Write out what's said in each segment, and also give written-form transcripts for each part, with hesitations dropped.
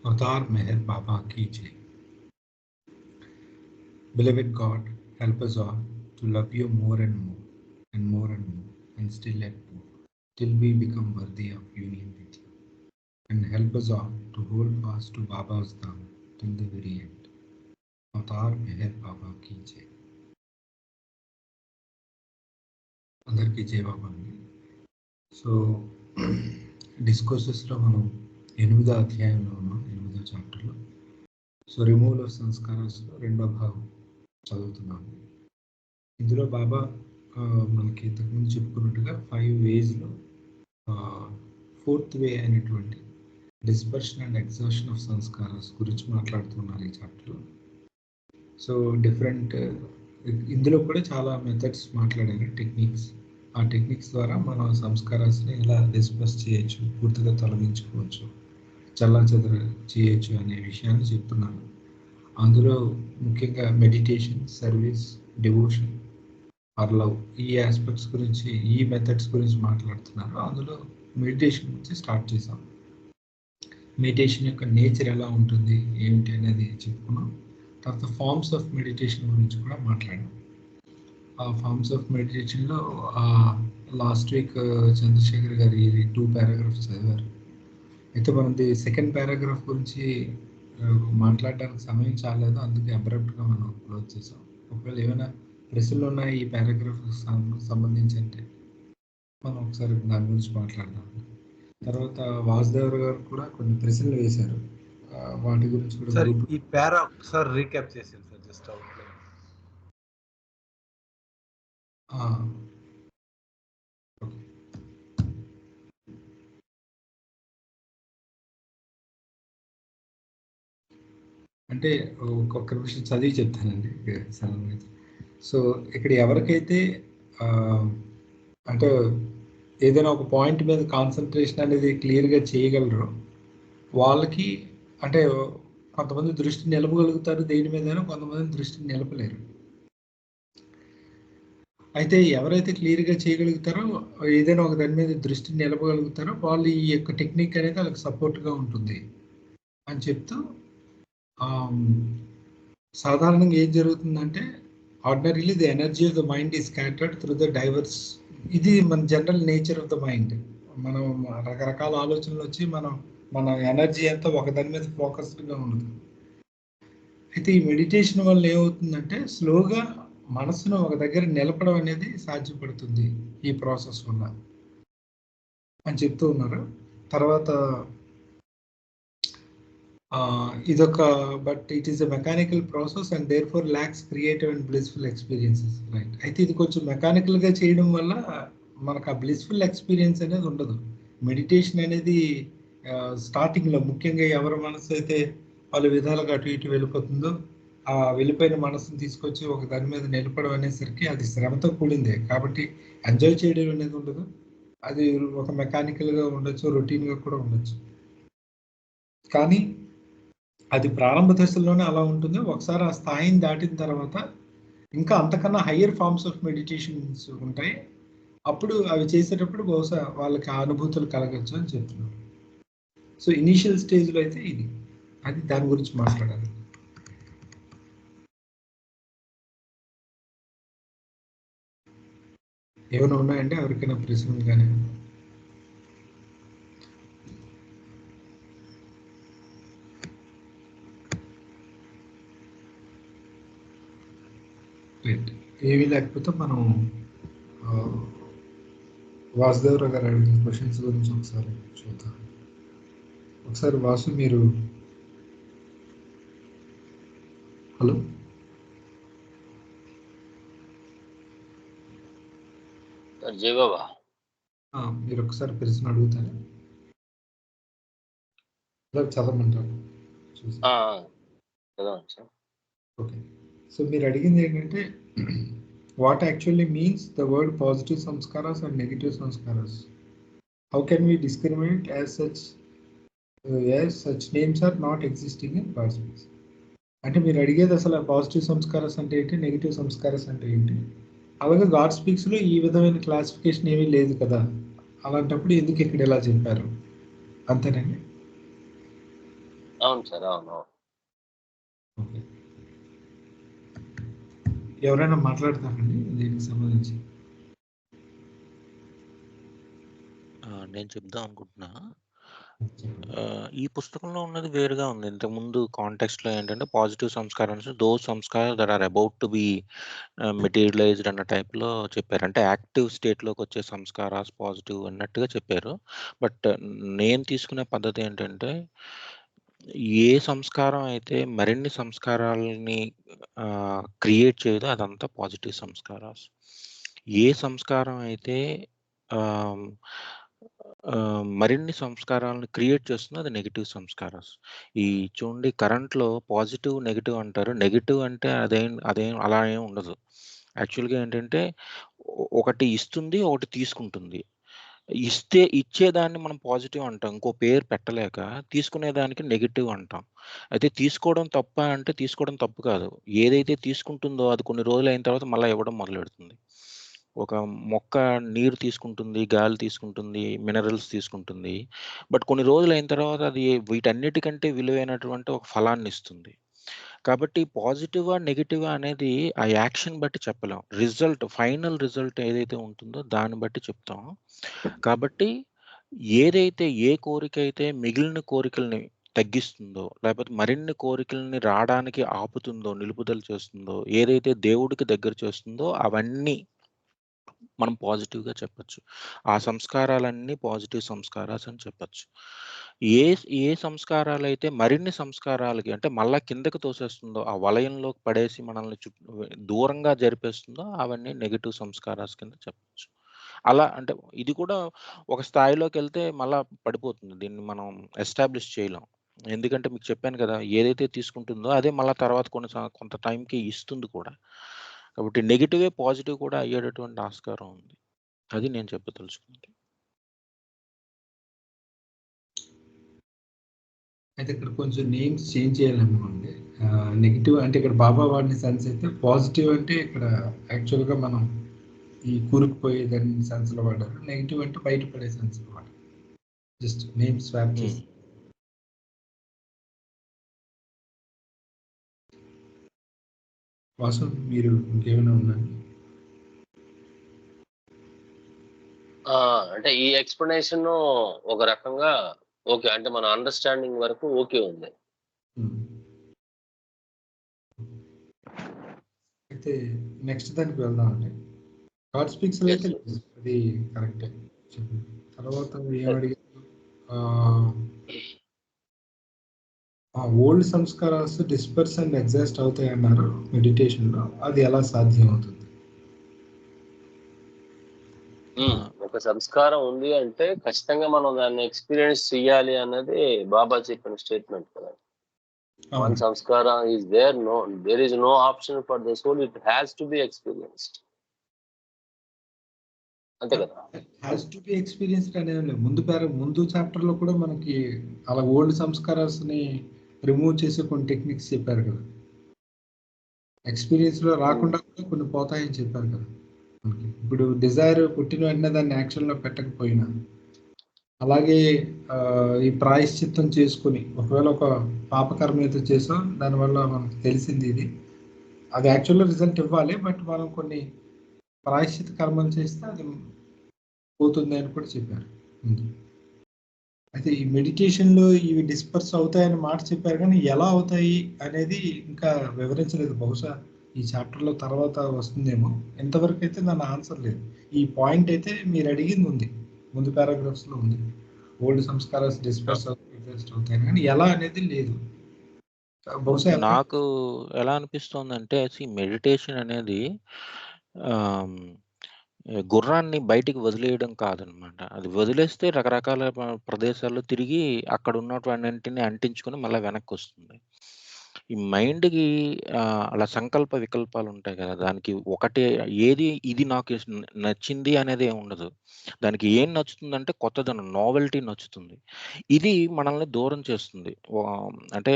अवतार मेहर बाबा की जय. Beloved God, help us all to love you more and more and more and more and still yet more, till we become worthy of union with you. And help us all to hold fast to Baba's dham till the very end. Avatar Meher Baba ki jai. అందరికీ జై బాబా అండి. So డిస్కోర్సెస్లో మనం 8వ అధ్యాయంలో ఉన్నాం, 8వ చాప్టర్లో. So removal of సంస్కారాస్లో 2వ భాగం చదువుతున్నాము. ఇందులో బాబా మనకి ఇంతకుముందు చెప్పుకున్నట్టుగా 5 వేస్లో 4th వే అయినటువంటి dispersion and exhaustion of sanskaras గురించి మాట్లాడుతున్నారు ఈ చాప్టర్లో. సో డిఫరెంట్ ఇందులో కూడా చాలా మెథడ్స్ మాట్లాడారు, టెక్నిక్స్. ఆ టెక్నిక్స్ ద్వారా మనం సంస్కారాన్ని ఎలా డిస్పర్స్ చేయొచ్చు, పూర్తిగా తొలగించుకోవచ్చు, చల్లాచెదర చేయొచ్చు అనే విషయాన్ని చెప్తున్నాను. అందులో ముఖ్యంగా meditation, service, devotion or love, ఈ ఆస్పెక్ట్స్ గురించి, ఈ మెథడ్స్ గురించి మాట్లాడుతున్నారు. అందులో మెడిటేషన్ గురించి స్టార్ట్ చేసాం. మెడిటేషన్ యొక్క నేచర్ ఎలా ఉంటుంది ఏమిటి అనేది చెప్పుకున్నాం. తర్వాత ఫార్మ్స్ ఆఫ్ మెడిటేషన్ గురించి కూడా మాట్లాడాం. ఆ ఫార్మ్స్ ఆఫ్ మెడిటేషన్లో లాస్ట్ వీక్ చంద్రశేఖర్ గారు ఈ 2 పారాగ్రాఫ్స్ చదివారు. అయితే మనది సెకండ్ పారాగ్రాఫ్ గురించి మాట్లాడడానికి సమయం చాలేదు, అందుకే అబ్రప్ట్గా మనం క్లోజ్ చేసాం. ఒకవేళ ఏమైనా ప్రశ్నలు ఉన్నాయి ఈ పారాగ్రాఫ్ సంబంధించి అంటే మనం ఒకసారి దాని గురించి మాట్లాడదాం. తర్వాత వాసుదేవ్ గారు కూడా కొన్ని ప్రశ్నలు వేశారు, వాటి గురించి కూడా సార్ ఈ పారా ఒకసారి రీక్యాప్ చేశారు సార్, జస్ట్ అవుట్లైన్. అంటే ఒక్కొక్క నిమిషం చదివి చెప్తానండి సడన్గా. సో ఇక్కడ ఎవరికైతే అంటే ఏదైనా ఒక పాయింట్ మీద కాన్సన్ట్రేషన్ అనేది క్లియర్గా చేయగలరో వాళ్ళకి, అంటే కొంతమంది దృష్టి నిలపగలుగుతారు దేని మీదైనా, కొంతమంది దృష్టిని నిలపలేరు. అయితే ఎవరైతే క్లియర్గా చేయగలుగుతారో, ఏదైనా ఒక దాని మీద దృష్టిని నిలపగలుగుతారో వాళ్ళు ఈ యొక్క టెక్నిక్ అనేది వాళ్ళకి సపోర్ట్గా ఉంటుంది అని చెప్తూ, సాధారణంగా ఏం జరుగుతుందంటే ordinarily the energy of the mind is scattered through the divorce. ఇది మన general nature of the mind. మనం రకరకాల ఆలోచనలు వచ్చి మన ఎనర్జీ అంతా ఒక దాని మీద ఫోకస్డ్గా ఉండదు. అయితే ఈ మెడిటేషన్ వల్ల ఏమవుతుందంటే స్లోగా మనసును ఒక దగ్గర నిలపడం అనేది సాధ్యపడుతుంది ఈ ప్రాసెస్ వల్ల అని చెప్తూ ఉన్నారు. తర్వాత ఇదొక but it is a mechanical process and therefore lacks creative and blissful experiences, right. అయితే ఇది కొంచెం మెకానికల్గా చేయడం వల్ల మనకు ఆ బ్లిస్ఫుల్ ఎక్స్పీరియన్స్ అనేది ఉండదు. మెడిటేషన్ అనేది స్టార్టింగ్లో ముఖ్యంగా ఎవరి మనసు అయితే పలు విధాలుగా అటు ఇటు వెళ్ళిపోతుందో ఆ వెళ్ళిపోయిన మనసుని తీసుకొచ్చి ఒక దాని మీద నిలపడం అనేసరికి అది శ్రమతో కూడిందే, కాబట్టి ఎంజాయ్ చేయడం అనేది ఉండదు. అది ఒక మెకానికల్గా ఉండొచ్చు, రొటీన్గా కూడా ఉండొచ్చు. కానీ అది ప్రారంభ దశల్లోనే అలా ఉంటుంది. ఒకసారి ఆ స్థాయిని దాటిన తర్వాత ఇంకా అంతకన్నా హయ్యర్ ఫార్మ్స్ ఆఫ్ మెడిటేషన్స్ ఉంటాయి. అప్పుడు అవి చేసేటప్పుడు బహుశా వాళ్ళకి ఆ అనుభూతులు కలగచ్చు అని చెప్తున్నారు. సో ఇనీషియల్ స్టేజ్లో అయితే ఇది, అది దాని గురించి మాట్లాడాలి. ఏమైనా ఉన్నాయంటే ఎవరికైనా ప్రశ్నలు కానీ? ఏమీ లేకపోతే మనం వాసుదేవరావు గారు అడిగిన క్వశ్చన్స్ గురించి ఒకసారి చూద్దాం. ఒకసారి వాసు మీరు, హలో, జై బాబా, మీరు ఒకసారి ప్రశ్న అడుగుతారా? చదవమంటారు? ఓకే. సో మీరు అడిగింది ఏంటంటే what actually means the word positive samskaras and negative samskaras, how can we discriminate as such names are not existing in God speaks. అంటే మీరు అడిగేది అసలు పాజిటివ్ సంస్కారాస్ అంటే ఏంటి, నెగిటివ్ సంస్కారాస్ అంటే ఏంటి, అలాగే గాడ్ స్పీక్స్లో ఈ విధమైన క్లాసిఫికేషన్ ఏమీ లేదు కదా, అలాంటప్పుడు ఎందుకు ఇక్కడ ఇలా చెప్పారు, అంతేనండి? అవును సార్, అవును. ఓకే. ఎవరైనా మాట్లాడతారండి దీనికి సంబంధించి? నేను చెప్దాం అనుకుంటున్నా. చెప్పండి. ఈ పుస్తకంలో ఉన్నది వేరుగా ఉంది. ఇంతకుముందు కాంటెక్స్ట్‌లో ఏంటంటే పాజిటివ్ సంస్కారాన్స్ దోస్ సంస్కారాలు that are about to be materialised అన్న టైప్‌లో చెప్పారు. అంటే యాక్టివ్ స్టేట్‌లోకొచ్చే సంస్కారాస్ పాజిటివ్ అన్నట్టుగా చెప్పారు. బట్ నేను తీసుకునే పద్ధతి ఏంటంటే, ఏ సంస్కారం అయితే మరిన్ని సంస్కారాలని క్రియేట్ చేయదో అదంతా పాజిటివ్ సంస్కారాస్. ఏ సంస్కారం అయితే ఆహ్, మరిన్ని సంస్కారాలను క్రియేట్ చేస్తుందో అది నెగెటివ్ సంస్కారాస్. ఈ చూడండి కరెంట్‌లో పాజిటివ్, నెగెటివ్ అంటారు. నెగెటివ్ అంటే అదేం అలా ఏం ఉండదు. యాక్చువల్‌గా ఏంటంటే ఒకటి ఇస్తుంది, ఒకటి తీసుకుంటుంది. ఇచ్చేదాన్ని మనం పాజిటివ్ అంటాం. ఇంకో పేరు పెట్టలేక తీసుకునేదానికి నెగెటివ్ అంటాం. అయితే తీసుకోవడం తప్పా అంటే తీసుకోవడం తప్పు కాదు. ఏదైతే తీసుకుంటుందో అది కొన్ని రోజులయిన తర్వాత మళ్ళా ఇవ్వడం మొదలెడుతుంది. ఒక మొక్క నీరు తీసుకుంటుంది, గాలి తీసుకుంటుంది, మినరల్స్ తీసుకుంటుంది. బట్ కొన్ని రోజులయిన తర్వాత అది వీటన్నిటికంటే విలువైనటువంటి ఒక ఫలాన్నిస్తుంది. కాబట్టి పాజిటివా, నెగెటివా అనేది ఆ యాక్షన్ బట్టి చెప్పలేం. ఫైనల్ రిజల్ట్ ఏదైతే ఉంటుందో దాన్ని బట్టి చెప్తాం. కాబట్టి ఏదైతే ఏ కోరికైతే మిగిలిన కోరికల్ని తగ్గిస్తుందో, లేపోతే మరిన్ని కోరికలని రాడానికి ఆపుతుందో, నిలుపుదల చేస్తుందో, ఏదైతే దేవుడికి దగ్గర చేస్తుందో అవన్నీ మనం పాజిటివ్‌గా చెప్పొచ్చు. ఆ సంస్కారాలన్నీ పాజిటివ్ సంస్కారాస్ అని చెప్పొచ్చు. ఏ ఏ సంస్కారాలైతే మరిన్ని సంస్కారాలకి అంటే మళ్ళా కిందకి తోసేస్తుందో, ఆ వలయంలోకి పడేసి మనల్ని దూరంగా జరిపేస్తుందో అవన్నీ నెగెటివ్ సంస్కారాస్ కింద చెప్పొచ్చు. అలా అంటే ఇది కూడా ఒక స్థాయిలోకెళ్తే మళ్ళా పడిపోతుంది. దీన్ని మనం ఎస్టాబ్లిష్ చేయలేం. ఎందుకంటే మీకు చెప్పాను కదా! ఏదైతే తీసుకుంటుందో అదే మళ్ళా తర్వాత కొంత టైంకి ఇస్తుంది కూడా. కాబట్టి నెగెటివే పాజిటివ్ కూడా అయ్యేటటువంటి ఆస్కారం ఉంది. అది నేను చెప్పదలుచుకుంది. అయితే ఇక్కడ కొంచెం నేమ్స్ చేంజ్ చేయాలనుకోండి. నెగెటివ్ అంటే ఇక్కడ బాబా వాడిన సెన్స్ అయితే పాజిటివ్ అంటే ఇక్కడ యాక్చువల్‌గా మనం ఈ కూరుకుపోయేదాన్ని సెన్స్‌లో వాడారు. నెగెటివ్ అంటే బయటపడే సెన్స్‌లో వాడారు. జస్ట్ నేమ్ స్వాప్ హ్మ్. చేసి. వాసు మీరు ఇంకేమైనా ఉన్నాయా? అంటే ఈ ఎక్స్‌ప్లనేషన్ ఒక రకంగా ఓకే. అంటే మన అండర్‌స్టాండింగ్ వరకు ఓకే ఉంది. హ్మ్. అయితే నెక్స్ట్ దానికి వెళ్దామండి. గాడ్ స్పీక్స్‌లో యెస్. అయితే యెస్. లేదు. అది కరెక్టే. చెప్పండి. తర్వాత ఏమడిగారు? Ah, old samskaras disperse and exhaust అవుతాయన్నారు మెడిటేషన్‌లో. అది ఎలా సాధ్యం అవుతుంది? ఒక సంస్కారం ఉంది అంటే ఖచ్చితంగా మనం దాన్ని ఎక్స్‌పీరియన్స్ చేయాలి అన్నది బాబా చెప్పిన స్టేట్‌మెంట్ కదా! One అవును. samskara is there, there is no option for the soul, it has to be experienced. అంతే కదా! హ్యాస్ టు బి ఎక్స్‌పీరియన్స్‌డ్ అనేం లేదు. ముందు చాప్టర్‌లో కూడా మనకి అలా ఓల్డ్ సంస్కారాస్‌ని రిమూవ్ చేసే కొన్ని టెక్నిక్స్ చెప్పారు కదా! ఎక్స్‌పీరియన్స్‌లో రాకుండా కూడా కొన్ని పోతాయని చెప్పారు కదా! మనకి. ఇప్పుడు డిజైర్ పుట్టిన వెంటనే దాన్ని యాక్షన్‌లో పెట్టకపోయినా, అలాగే ఈ ప్రాయశ్చిత్తం చేసుకొని ఒకవేళ ఒక పాపకర్మ ఏదో చేసాం దానివల్ల మనకు తెలిసింది ఇది. అది యాక్చువల్‌గా రిజల్ట్ ఇవ్వాలి. బట్ మనం కొన్ని ప్రాయశ్చిత్త కర్మలు చేస్తే అది పోతుంది అని కూడా చెప్పారు. ముందు. అయితే ఈ మెడిటేషన్‌లో ఇవి డిస్పర్స్ అవుతాయని మాట చెప్పారు గానీ, ఎలా అవుతాయి అనేది ఇంకా వివరించలేదు. బహుశా ఈ చాప్టర్‌లో తర్వాత వస్తుందేమో. ఇంతవరకైతే దాని ఆన్సర్ లేదు. ఈ పాయింట్ అయితే మీరు అడిగింది ఉంది. ముందు పారాగ్రాఫ్స్‌లో ఉంది. ఓల్డ్ సంస్కారాస్ డిస్పర్స్ అవుతాయి, ఎగ్జాస్ట్ అవుతాయని. కానీ ఎలా అనేది లేదు. బహుశా ఎవరైనా నాకు ఎలా అనిపిస్తోందంటే మెడిటేషన్ అనేది ఆహ్, గుర్రాన్ని బయటికి వదిలేయడం కాదనమాట. అది వదిలేస్తే రకరకాల ప్రదేశాల్లో తిరిగి అక్కడ ఉన్నటువంటిని అంటించుకొని మళ్ళా వెనక్కొస్తుంది. ఈ మైండ్‌కి అలా సంకల్ప వికల్పాలుంటాయి గదా! దానికి ఒకటే ఇది నాకు నచ్చింది అనేది ఏమి ఉండదు. దానికి ఏం నచ్చుతుందంటే కొత్తదనం, నోవెల్టీ నచ్చుతుంది. ఇది మనల్ని దూరం చేస్తుంది. అంటే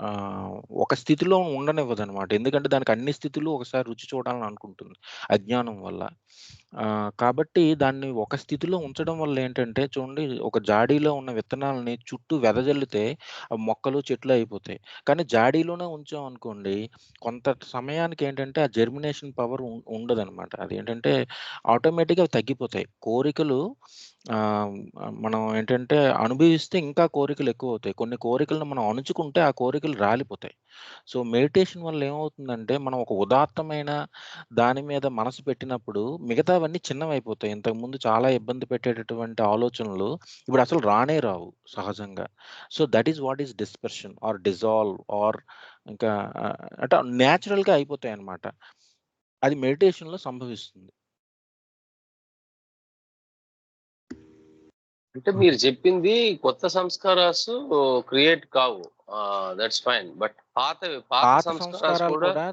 ఆహ్, ఒక స్థితిలో ఉండనివ్వదనమాట. ఎందుకంటే దానికి అన్ని స్థితులు ఒకసారి రుచి చూడాలని అనుకుంటుంది అజ్ఞానం వల్ల. కాబట్టి దాన్ని ఒక స్థితిలో ఉంచడం వల్ల ఏంటంటే చూడండి, ఒక జాడీలో ఉన్న విత్తనాలని చుట్టూ వెదజల్లితే ఆ మొక్కలు, చెట్లు అయిపోతాయి. కానీ జాడీలోనే ఉంచామనుకోండి, కొంత సమయానికి ఏంటంటే ఆ జెర్మినేషన్ పవర్ ఉండదనమాట. అదేంటంటే ఆటోమేటిక్‌గా అవి తగ్గిపోతాయి. కోరికలు మనం ఏంటంటే అనుభవిస్తే ఇంకా కోరికలు ఎక్కువవుతాయి. కొన్ని కోరికలను మనం అణుచుకుంటే ఆ కోరికలు రాలిపోతాయి. సో, మెడిటేషన్ వల్ల ఏమవుతుందంటే, మనం ఒక ఉదాత్తమైన దాని మీద మనసు పెట్టినప్పుడు మిగతావన్నీ చిన్నవైపోతాయి. ఇంతకుముందు చాలా ఇబ్బంది పెట్టేటటువంటి ఆలోచనలు ఇప్పుడు అసలు రానే రావు సహజంగా. So, that is what is dispersion or dissolve or ఇంకా అంటే నేచురల్‌గా అయిపోతాయన్నమాట. అది మెడిటేషన్‌లో సంభవిస్తుంది. అంటే మీరు చెప్పింది కొత్త సంస్కారాలు క్రియేట్ కావు. That's fine. బట్ పాత పాత సంస్కారాలు సంస్కారాలు కూడా కూడా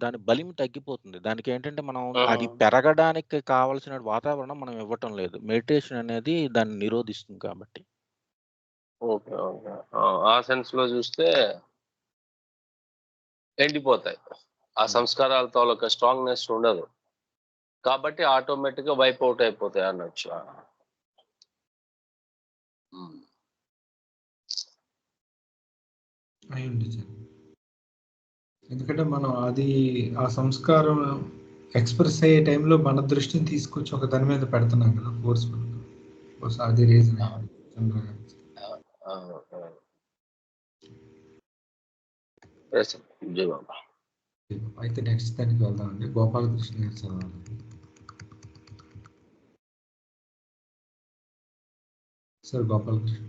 దాని బలిమి తగ్గిపోతుంది. దానికేంటంటే మనం ఆ, అది పెరగడానికి కావాల్సిన వాతావరణం మనం ఇవ్వటం లేదు. మెడిటేషన్ అనేది దాన్ని నిరోధిస్తుంది కాబట్టి. ఓకే. ఓకే. ఆ సెన్స్ లో చూస్తే ఎండిపోతాయి. ఆ సంస్కారాల తాలూకా స్ట్రాంగ్‌నెస్ ఉండదు. కాబట్టి ఆటోమేటిక్‌గా వైప్ ఔట్ అయిపోతాయి అనొచ్చు. హ్మ్. అయి ఉండొచ్చు. ఎందుకంటే మనం అది ఆ సంస్కారం ఎక్స్‌ప్రెస్ అయ్యే టైంలో మన దృష్టిని తీసుకొచ్చి ఒక దాని మీద పెడుతున్నాం కదా ఫోర్స్‌ఫుల్‌గా. బహుశా అది రీజన్ ఆ! అయ్యుండొచ్చు. చంద్ర ఆ! ఆ! ఆ! యెస్. జై బాబా. అయితే నెక్స్ట్ దానికి వెళ్దామండి. గోపాలకృష్ణ గారు చదవాలి. సార్ గోపాలకృష్ణ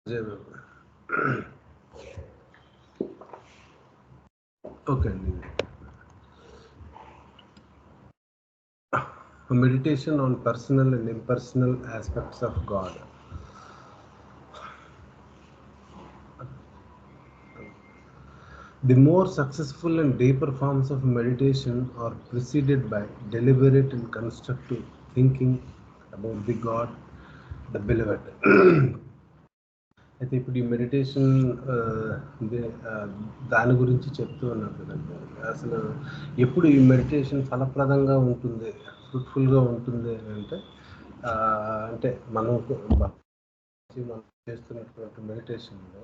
గారు. ఓకే అండి. Meditation on personal and impersonal aspects of God. The more successful and deeper forms of meditation are preceded by deliberate and constructive thinking about the God, the beloved. అయితే ఇప్పుడు ఈ meditation దాని గురించి చెప్తూ ఉన్నారు కదండి. అసలు ఎప్పుడు ఈ మెడిటేషన్ ఫలప్రదంగా ఉంటుంది, ఫ్రూట్ఫుల్గా ఉంటుంది అని అంటే మనం చేస్తున్నటువంటి మెడిటేషన్లో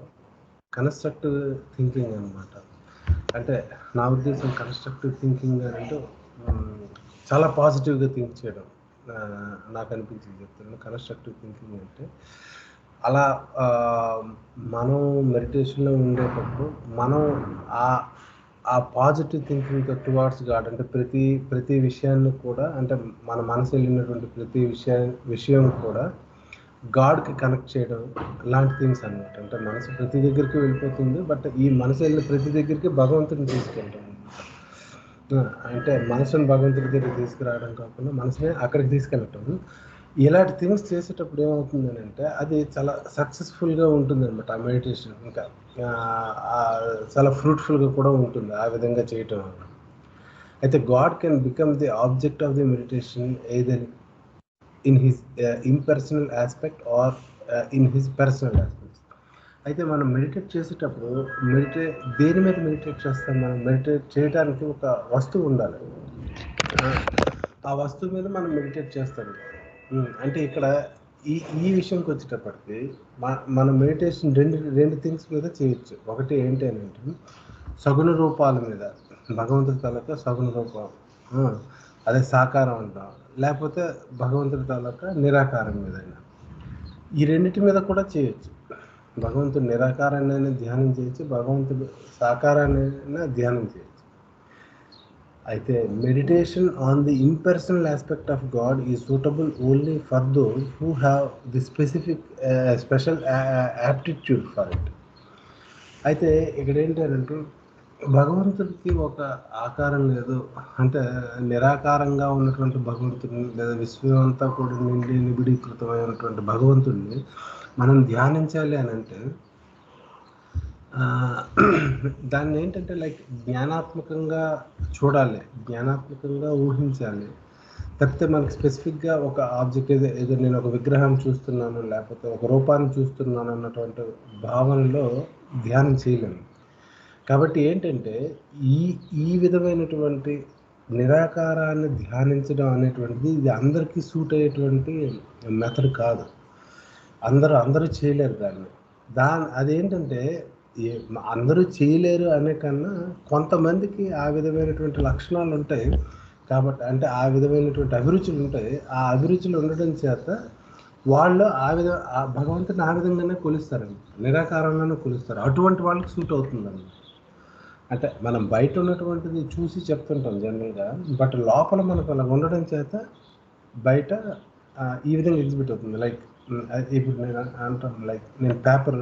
కన్స్ట్రక్టివ్ థింకింగ్ అనమాట. అంటే నా ఉద్దేశం కన్స్ట్రక్టివ్ థింకింగ్ అని అంటే చాలా పాజిటివ్గా థింక్ చేయడం. నాకు అనిపించింది చెప్తున్నాను. కన్స్ట్రక్టివ్ థింకింగ్ అంటే అలా మనం మెడిటేషన్లో ఉండేటప్పుడు మనం ఆ పాజిటివ్ థింకింగ్ టువార్డ్స్ గాడ్, అంటే ప్రతి విషయాన్ని కూడా, అంటే మన మనసు వెళ్ళినటువంటి ప్రతి విషయం కూడా గాడ్కి కనెక్ట్ చేయడం లాంటి థింగ్స్ అనమాట. అంటే మనసు ప్రతి దగ్గరికి వెళ్ళిపోతుంది, బట్ ఈ మనసు వెళ్ళిన ప్రతి దగ్గరికి భగవంతుని తీసుకెళ్ళటం అనమాట. అంటే మనసుని భగవంతుడి దగ్గరికి తీసుకురావడం కాకుండా మనసుని అక్కడికి తీసుకెళ్ళటం. ఇలాంటి థింగ్స్ చేసేటప్పుడు ఏమవుతుంది అంటే అది చాలా సక్సెస్ఫుల్గా ఉంటుంది అనమాట. ఆ మెడిటేషన్ ఇంకా చాలా ఫ్రూట్ఫుల్గా కూడా ఉంటుంది ఆ విధంగా చేయటం వల్ల. అయితే God can become the object of the meditation either in his impersonal aspect are in his personal aspects. అయితే మనం మెడిటేట్ చేసేటప్పుడు దేని మీద మెడిటేట్ చేస్తాం? మనం మెడిటేట్ చేయడానికి ఒక వస్తువు ఉండాలి. ఆ వస్తువు మీద మనం మెడిటేట్ చేస్తాం. అంటే ఇక్కడ ఈ విషయంకి వచ్చేటప్పటికి మన మెడిటేషన్ రెండు థింగ్స్ మీద చేయొచ్చు. ఒకటి ఏంటి అని అంటే సగుణ రూపాల మీద, భగవంతుడి తాలూకా సగుణ రూపం, అదే సాకారం అంటాం, లేకపోతే భగవంతుడి తాలూకా నిరాకారం మీద. ఈ రెండింటి మీద కూడా చేయొచ్చు. భగవంతుడి నిరాకారాన్ని ధ్యానం చేయొచ్చు, భగవంతుడి సాకారాన్ని ధ్యానం చేయొచ్చు. అయితే meditation on the impersonal aspect of God is suitable only for those who have the special aptitude for it. అయితే ఇక్కడ ఏంటంటే భగవంతుడికి ఒక ఆకారం లేదు, అంటే నిరాకారంగా ఉన్నటువంటి భగవంతుడిని, లేదా విశ్వం అంతా కూడా నిండి నిబిడీకృతమైనటువంటి భగవంతుడిని మనం ధ్యానించాలి అని అంటే దాన్ని ఏంటంటే లైక్ జ్ఞానాత్మకంగా చూడాలి, జ్ఞానాత్మకంగా ఊహించాలి. తప్పితే మనకి స్పెసిఫిక్గా ఒక ఆబ్జెక్ట్ ఏదో నేను ఒక విగ్రహం చూస్తున్నాను, లేకపోతే ఒక రూపాన్ని చూస్తున్నాను అన్నటువంటి భావనలో ధ్యానం చేయలేము. కాబట్టి ఏంటంటే ఈ విధమైనటువంటి నిరాకారాన్ని ధ్యానించడం అనేటువంటిది ఇది అందరికీ సూట్ అయ్యేటువంటి మెథడ్ కాదు. అందరూ చేయలేరు దాన్ని. అదేంటంటే అందరూ చేయలేరు అనే కన్నా కొంతమందికి ఆ విధమైనటువంటి లక్షణాలు ఉంటాయి కాబట్టి, అంటే ఆ విధమైనటువంటి అభిరుచులు ఉంటాయి. ఆ అభిరుచులు ఉండడం చేత వాళ్ళు భగవంతుని ఆ విధంగానే కొలుస్తారండి, నిరాకారంగానే కొలుస్తారు. అటువంటి వాళ్ళకి సూట్ అవుతుందండి. అంటే మనం బయట ఉన్నటువంటిది చూసి చెప్తుంటాం జనరల్గా, బట్ లోపల మనకు అలా ఉండడం చేత బయట ఈ విధంగా ఎగ్జిబిట్ అవుతుంది. లైక్ ఇప్పుడు నేను అంటాను, లైక్ నేను పేపర్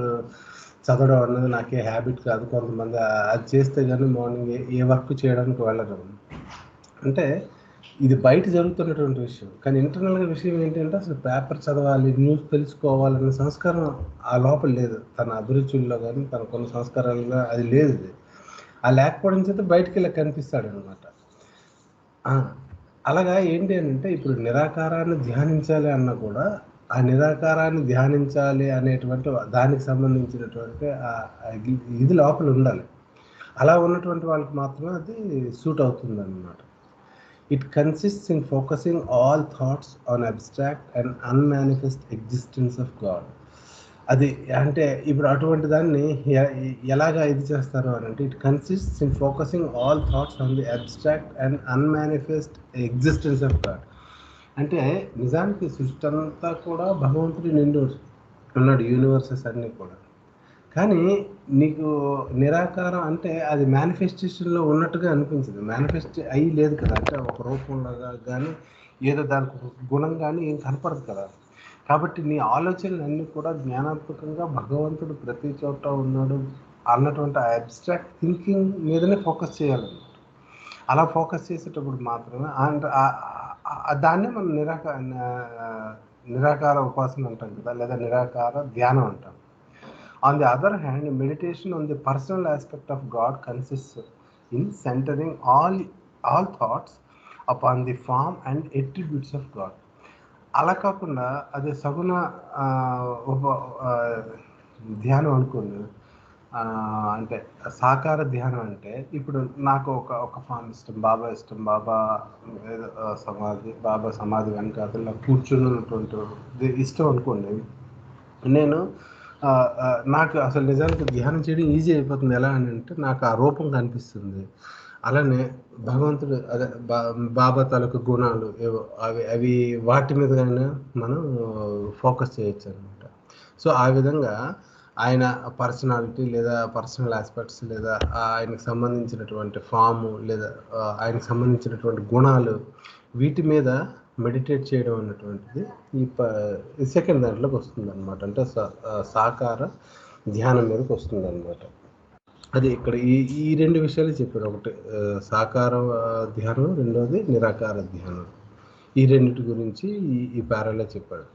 చదవడం అన్నది నాకే హ్యాబిట్ కాదు. కొంతమంది అది చేస్తే కానీ మార్నింగ్ ఏ వర్క్ చేయడానికి వెళ్ళరు. అంటే ఇది బయట జరుగుతున్నటువంటి విషయం, కానీ ఇంటర్నల్గా విషయం ఏంటంటే అసలు పేపర్ చదవాలి, న్యూస్ తెలుసుకోవాలనే సంస్కారం ఆ లోపల లేదు. తన అభిరుచుల్లో కానీ తన కొన్ని సంస్కారాల్లో అది లేదు. ఆ లేకపోవడం చేత బయటికి ఇలా కనిపిస్తాడు అనమాట. అలాగా ఏంటి అని అంటే ఇప్పుడు నిరాకారాన్ని ధ్యానించాలి అన్నా కూడా ఆ నిరాకారాన్ని ధ్యానించాలి అనేటువంటి దానికి సంబంధించినటువంటి ఇది లోపల ఉండాలి. అలా ఉన్నటువంటి వాళ్ళకి మాత్రమే అది సూట్ అవుతుంది అన్నమాట. It consists in focusing all thoughts on abstract and unmanifest existence of God. అది అంటే ఇప్పుడు అటువంటి దాన్ని ఎలాగా ఇది చేస్తారు అని అంటే, it consists in focusing all thoughts on the abstract and unmanifest existence of God. అంటే నిజానికి సృష్టి అంతా కూడా భగవంతుడి నిండు ఉన్నాడు, యూనివర్సెస్ అన్నీ కూడా. కానీ నీకు నిరాకారం అంటే అది మేనిఫెస్టేషన్లో ఉన్నట్టుగా అనిపించదు, మేనిఫెస్ట్ అయ్యి లేదు కదా. అంటే ఒక రూపంలాగా కానీ ఏదో దానికి ఒక గుణం కానీ ఏం కనపడదు కదా. కాబట్టి నీ ఆలోచనలు అన్నీ కూడా జ్ఞానాత్మకంగా భగవంతుడు ప్రతి చోట ఉన్నాడు అన్నటువంటి అబ్స్ట్రాక్ట్ థింకింగ్ మీదనే ఫోకస్ చేయాలన్నమాట. అలా ఫోకస్ చేసేటప్పుడు మాత్రమే దాన్నే మనం నిరాకార ఉపాసన అంటాం కదా, లేదా నిరాకార ధ్యానం అంటాం. On the other hand, meditation on the personal aspect of God consists in centering all thoughts upon the form and attributes of God. అలా కాకుండా అది సగుణ ధ్యానం అనుకోండి. అంటే సాకార ధ్యానం అంటే ఇప్పుడు నాకు ఒక ఫామ్ ఇష్టం, బాబా ఇష్టం, బాబా సమాధి వెనకాల కూర్చున్నటువంటి ఇష్టం అనుకోండి. నేను నాకు అసలు నిజానికి ధ్యానం చేయడం ఈజీ అయిపోతుంది. ఎలా అని అంటే నాకు ఆ రూపం కనిపిస్తుంది. అలానే భగవంతుడు అదే బాబా తాలూకు గుణాలు ఏవో అవి వాటి మీదైనా మనం ఫోకస్ చేయొచ్చు అనమాట. సో ఆ విధంగా ఆయన పర్సనాలిటీ లేదా పర్సనల్ ఆస్పెక్ట్స్ లేదా ఆయనకు సంబంధించినటువంటి ఫాము లేదా ఆయనకు సంబంధించినటువంటి గుణాలు వీటి మీద మెడిటేట్ చేయడం అన్నటువంటిది ఈ సెకండ్ దాంట్లోకి వస్తుంది అనమాట. అంటే సాకార ధ్యానం మీదకి వస్తుంది అనమాట. అది ఇక్కడ ఈ రెండు విషయాలు చెప్పారు. ఒకటి సాకార ధ్యానం, రెండోది నిరాకార ధ్యానం. ఈ రెండింటి గురించి ఈ పారాలో చెప్పాడు.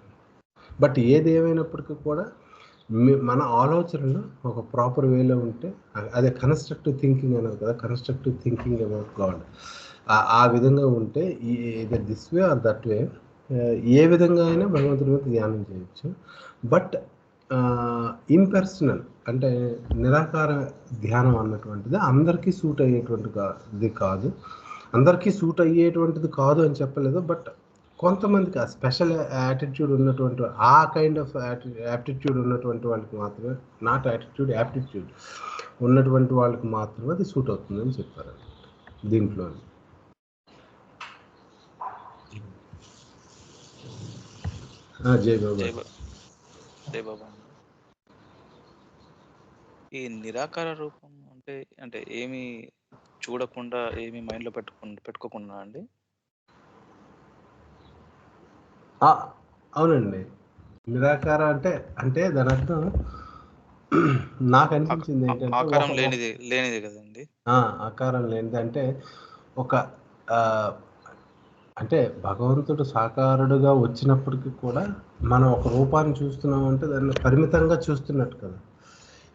బట్ ఏది ఏమైనప్పటికీ కూడా మన ఆలోచనలు ఒక ప్రాపర్ వేలో ఉంటే అదే కన్స్ట్రక్టివ్ థింకింగ్ అనేది కదా, కన్స్ట్రక్టివ్ థింకింగ్ అబౌట్ గాడ్. ఆ విధంగా ఉంటే either this way or that way ఏ విధంగా అయినా భగవంతుడి మీద ధ్యానం చేయొచ్చు. బట్ ఇంపర్సనల్ అంటే నిరాకార ధ్యానం అన్నటువంటిది అందరికీ సూట్ అయ్యేటువంటిది కాదు. అందరికీ సూట్ అయ్యేటువంటిది కాదు అని చెప్పలేదు. బట్ కొంతమందికి ఆ స్పెషల్ యాటిట్యూడ్ ఉన్నటువంటి ఆ కైండ్ ఆఫ్ యాప్టిట్యూడ్ ఉన్నటువంటి వాళ్ళకి మాత్రమే, నాట్ యాటిట్యూడ్ యాప్టిట్యూడ్ ఉన్నటువంటి వాళ్ళకి మాత్రమే అది సూట్ అవుతుందని చెప్పారు దీంట్లో. జై బాబా. ఈ నిరాకార రూపం అంటే ఏమి చూడకుండా ఏమి మైండ్లో పెట్టుకోకుండా అండి? అవునండి. నిరాకార అంటే దాని అర్థం నాకు అనిపించింది ఏంటంటే ఆకారం లేనిది కదండి. ఆకారం లేనిది అంటే ఒక అంటే భగవంతుడు సాకారుడుగా వచ్చినప్పటికీ కూడా మనం ఒక రూపాన్ని చూస్తున్నామంటే దాన్ని పరిమితంగా చూస్తున్నట్టు కదా.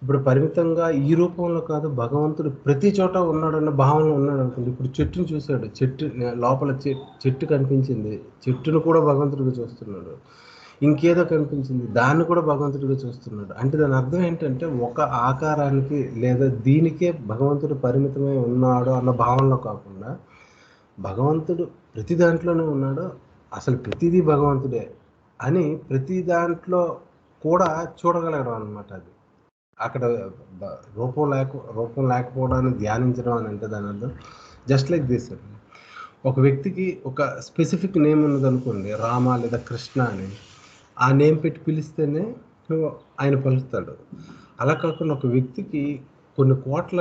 ఇప్పుడు పరిమితంగా ఈ రూపంలో కాదు, భగవంతుడు ప్రతి చోట ఉన్నాడన్న భావనలో ఉన్నాడు అనుకోండి. ఇప్పుడు చెట్టును చూశాడు, చెట్టు లోపల చెట్టు కనిపించింది, చెట్టును కూడా భగవంతుడిగా చూస్తున్నాడు. ఇంకేదో కనిపించింది, దాన్ని కూడా భగవంతుడిగా చూస్తున్నాడు. అంటే దాని అర్థం ఏంటంటే ఒక ఆకారానికి లేదా దీనికే భగవంతుడు పరిమితమై ఉన్నాడు అన్న భావనలో కాకుండా భగవంతుడు ప్రతి దాంట్లోనే ఉన్నాడు, అసలు ప్రతిదీ భగవంతుడే అని ప్రతి దాంట్లో కూడా చూడగలగడం అనమాట. అది అక్కడ రూపం లేకపోవడాన్ని ధ్యానించడం అని అంటే దాని అర్థం జస్ట్ లైక్ దిస్. ఒక వ్యక్తికి ఒక స్పెసిఫిక్ నేమ్ ఉన్నదనుకోండి, రామ లేదా కృష్ణ అని, ఆ నేమ్ పెట్టి పిలిస్తేనే ఆయన పలుకుతాడు. అలా కాకుండా ఒక వ్యక్తికి కొన్ని కోట్ల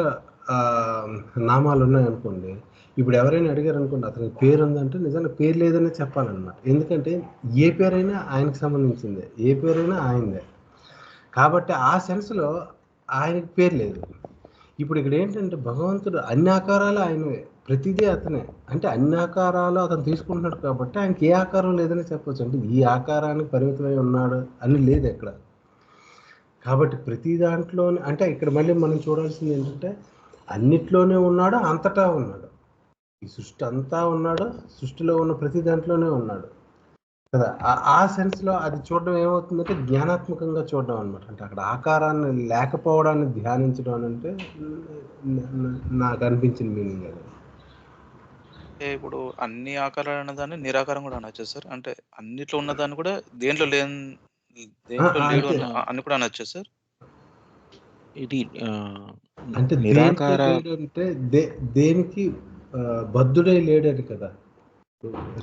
నామాలు ఉన్నాయనుకోండి, ఇప్పుడు ఎవరైనా అడిగారు అనుకోండి అతనికి పేరు ఉందంటే నిజంగా పేరు లేదనే చెప్పాలన్నమాట. ఎందుకంటే ఏ పేరైనా ఆయనకు సంబంధించిందే, ఏ పేరైనా ఆయనదే. కాబట్టి ఆ సెన్స్లో ఆయనకి పేరు లేదు. ఇప్పుడు ఇక్కడ ఏంటంటే భగవంతుడు అన్ని ఆకారాలు ఆయనవే, ప్రతిదీ అతనే. అంటే అన్ని ఆకారాలు అతను తీసుకుంటున్నాడు కాబట్టి ఆయనకి ఏ ఆకారం లేదని చెప్పొచ్చు. అంటే ఈ ఆకారానికి పరిమితమై ఉన్నాడు అని లేదు ఎక్కడ. కాబట్టి ప్రతి దాంట్లోనే అంటే ఇక్కడ మళ్ళీ మనం చూడాల్సింది ఏంటంటే అన్నిట్లోనే ఉన్నాడు, అంతటా ఉన్నాడు. ఈ సృష్టి అంతా ఉన్నాడు, సృష్టిలో ఉన్న ప్రతి దాంట్లోనే ఉన్నాడు కదా. ఆ సెన్స్లో అది చూడడం ఏమవుతుందంటే జ్ఞానాత్మకంగా చూడడం అనమాట. అంటే అక్కడ ఆకారాన్ని లేకపోవడాన్ని ధ్యానించడం అంటే నాకు అనిపించిన మీనింగ్ అది. ఇప్పుడు అన్ని ఆకారాలు అన్నదాన్ని నిరాకారం కూడా అనొచ్చా సార్? అంటే అన్నిట్లో ఉన్నదాన్ని కూడా దేంట్లో లేడు అంటే అని కూడా అనొచ్చా సార్? ఇది అంటే నిరాకార దేనికి లేడు అంటే దేనికి బద్ధుడై లేడని కదా.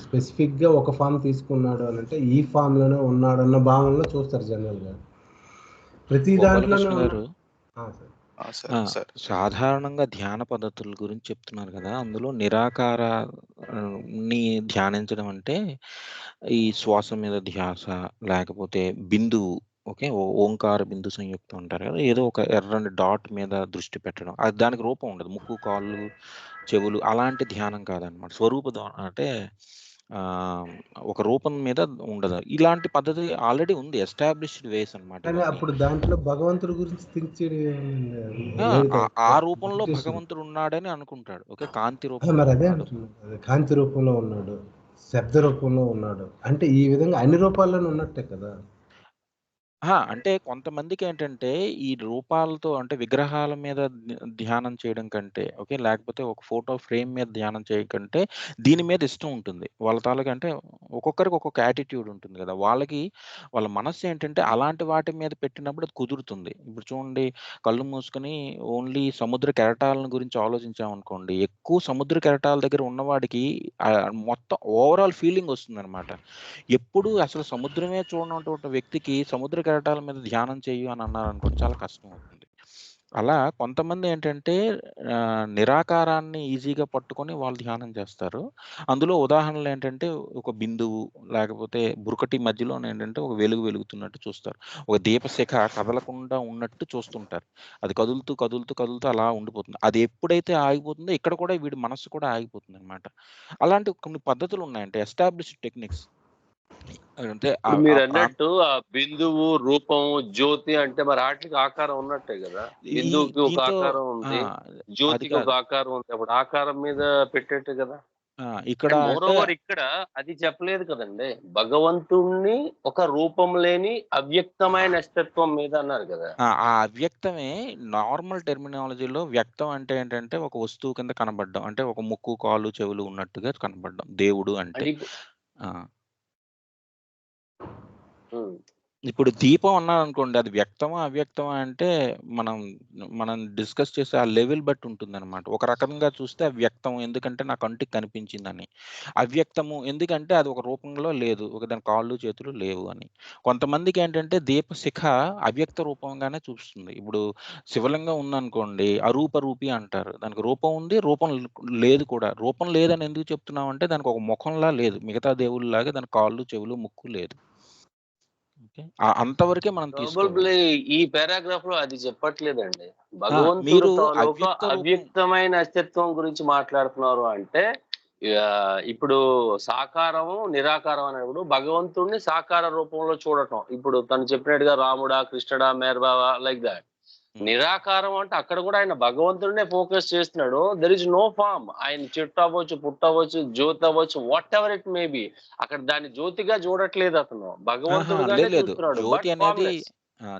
స్పెసిఫిక్గా ఒక ఫామ్ తీసుకున్నాడు అని అంటే ఈ ఫామ్లోనే ఉన్నాడు అన్న భావనలో చూస్తారు జనరల్గా. ప్రతి దాంట్లోనే గారు సార్ సాధారణంగా ధ్యాన పద్ధతుల గురించి చెప్తున్నారు కదా, అందులో నిరాకారాన్ని ధ్యానించడం అంటే ఈ శ్వాస మీద ధ్యాస, లేకపోతే బిందువు, ఓకే, ఓంకార బిందు సంయుక్తం అంటారు కదా, ఏదో ఒక ఎర్రని డాట్ మీద దృష్టి పెట్టడం. అది దానికి రూపం ఉండదు, ముక్కు, కాళ్ళు, చెవులు అలాంటి ధ్యానం కాదనమాట. అంటే ఒక రూపం మీద ఉండదు. ఇలాంటి పద్ధతి ఆల్రెడీ ఉంది, ఎస్టాబ్లిష్డ్ వేస్ అనమాట. కానీ అప్పుడు దాంట్లో భగవంతుడి గురించి థింక్ చేయడం ఆ రూపంలో భగవంతుడు ఉన్నాడని అనుకుంటాడు. ఓకే, కాంతి రూపంలో మరి అదే ఉన్నాడు, అంటున్నాడు, కాంతి రూపంలో ఉన్నాడు, శబ్ద రూపంలో ఉన్నాడు, అంటే ఈ విధంగా అన్ని రూపాల్లోనే ఉన్నట్టే కదా. అంటే కొంతమందికి ఏంటంటే ఈ రూపాలతో అంటే విగ్రహాల మీద ధ్యానం చేయడం కంటే, ఓకే, లేకపోతే ఒక ఫోటో ఫ్రేమ్ మీద ధ్యానం చేయడం కంటే దీని మీద ఇష్టం ఉంటుంది వాళ్ళ తాలూకా. అంటే ఒక్కొక్కరికి ఒక్కొక్క యాటిట్యూడ్ ఉంటుంది కదా, వాళ్ళ మనస్సు ఏంటంటే అలాంటి వాటి మీద పెట్టినప్పుడు అది కుదురుతుంది. ఇప్పుడు చూడండి, కళ్ళు మూసుకొని ఓన్లీ సముద్ర కెరటాలను గురించి ఆలోచించామనుకోండి, ఎక్కువ సముద్ర కెరటాల దగ్గర ఉన్నవాడికి మొత్తం ఓవరాల్ ఫీలింగ్ వస్తుందన్నమాట. ఎప్పుడు అసలు సముద్రమే చూడనటువంటి వ్యక్తికి సముద్ర కెరటాల మీద ధ్యానం చెయ్యి అని అన్నారనుకోండి, చాలా కష్టం అవుతుంది. అలా కొంతమంది ఏంటంటే నిరాకారాన్ని ఈజీగా పట్టుకొని వాళ్ళు ధ్యానం చేస్తారు. అందులో ఉదాహరణలు ఏంటంటే ఒక బిందువు, లేకపోతే బురకటి మధ్యలో ఏంటంటే ఒక వెలుగు వెలుగుతున్నట్టు చూస్తారు, ఒక దీపశిఖ కదలకుండా ఉన్నట్టు చూస్తుంటారు. అది కదులుతూ కదులుతూ కదులుతూ అలా ఉండిపోతుంది. అది ఎప్పుడైతే ఆగిపోతుందో ఇక్కడ కూడా వీడి మనస్సు కూడా ఆగిపోతుంది అనమాట. అలాంటి కొన్ని పద్ధతులు ఉన్నాయంటే ఎస్టాబ్లిష్డ్ టెక్నిక్స్. అంటే మీరు అన్నట్టు ఆ బిందువు, రూపం, జ్యోతి అంటే మరి వాటికి ఆకారం ఉన్నట్టే కదా. బిందువుకి ఒక ఆకారం ఉంది, జ్యోతికి ఒక ఆకారం ఉంది. అప్పుడు ఆకారం మీద పెట్టేట్టు కదా. ఇక్కడ మోరోవర్ ఇక్కడ అది చెప్పలేదు కదండి, భగవంతుణ్ణి ఒక రూపం లేని అవ్యక్తమైన అస్తిత్వం మీద అన్నారు కదా. ఆ అవ్యక్తమే నార్మల్ టెర్మినాలజీలో వ్యక్తం అంటే ఏంటంటే ఒక వస్తువు కింద కనబడడం, అంటే ఒక ముక్కు, కాళ్ళు, చెవులు ఉన్నట్టుగా కనబడడం దేవుడు అంటే. ఇప్పుడు దీపం అన్నారనుకోండి, అది వ్యక్తమా అవ్యక్తమా అంటే మనం డిస్కస్ చేసే ఆ లెవెల్ బట్టి ఉంటుందన్నమాట. ఒక రకంగా చూస్తే వ్యక్తం ఎందుకంటే నా కంటికి కనిపించిందని, అవ్యక్తము ఎందుకంటే అది ఒక రూపంలో లేదు, ఒక దాని కాళ్ళు చేతులు లేవు అని. కొంతమందికి ఏంటంటే దీపశిఖ అవ్యక్త రూపంగానే చూపిస్తుంది. ఇప్పుడు శివలింగం ఉందనుకోండి, అరూప రూపి అంటారు, దానికి రూపం ఉంది, రూపం లేదు కూడా. రూపం లేదని ఎందుకు చెప్తున్నాం అంటే దానికి ఒక ముఖంలా లేదు, మిగతా దేవుళ్ళలాగా దాని కాళ్ళు, చెవులు, ముక్కు లేదు. అంతవరకే మనం తీసుకోవాలి. ఈ పారాగ్రాఫ్ లో అది చెప్పట్లేదండి. భగవంతుడు తాలూకా అవ్యక్తమైన అస్తిత్వం గురించి మాట్లాడుతున్నారు అంటే ఇప్పుడు సాకారము, నిరాకారం అనేప్పుడు భగవంతుడిని సాకార రూపంలో చూడటం. ఇప్పుడు తను చెప్పినట్టుగా రాముడా, కృష్ణుడా, మేర్బావా, లైక్ దాట్. నిరాకారం అంటే అక్కడ కూడా ఆయన భగవంతుడినే ఫోకస్ చేస్తున్నాడు. There is no form. ఆయన చెట్టు అవ్వచ్చు, పుట్టవచ్చు, జ్యోతి అవ్వచ్చు, whatever it may be. అక్కడ దాన్ని జ్యోతిగా చూడట్లేదు అతను, భగవంతుడిగానే చూస్తున్నాడు. జ్యోతి అనేది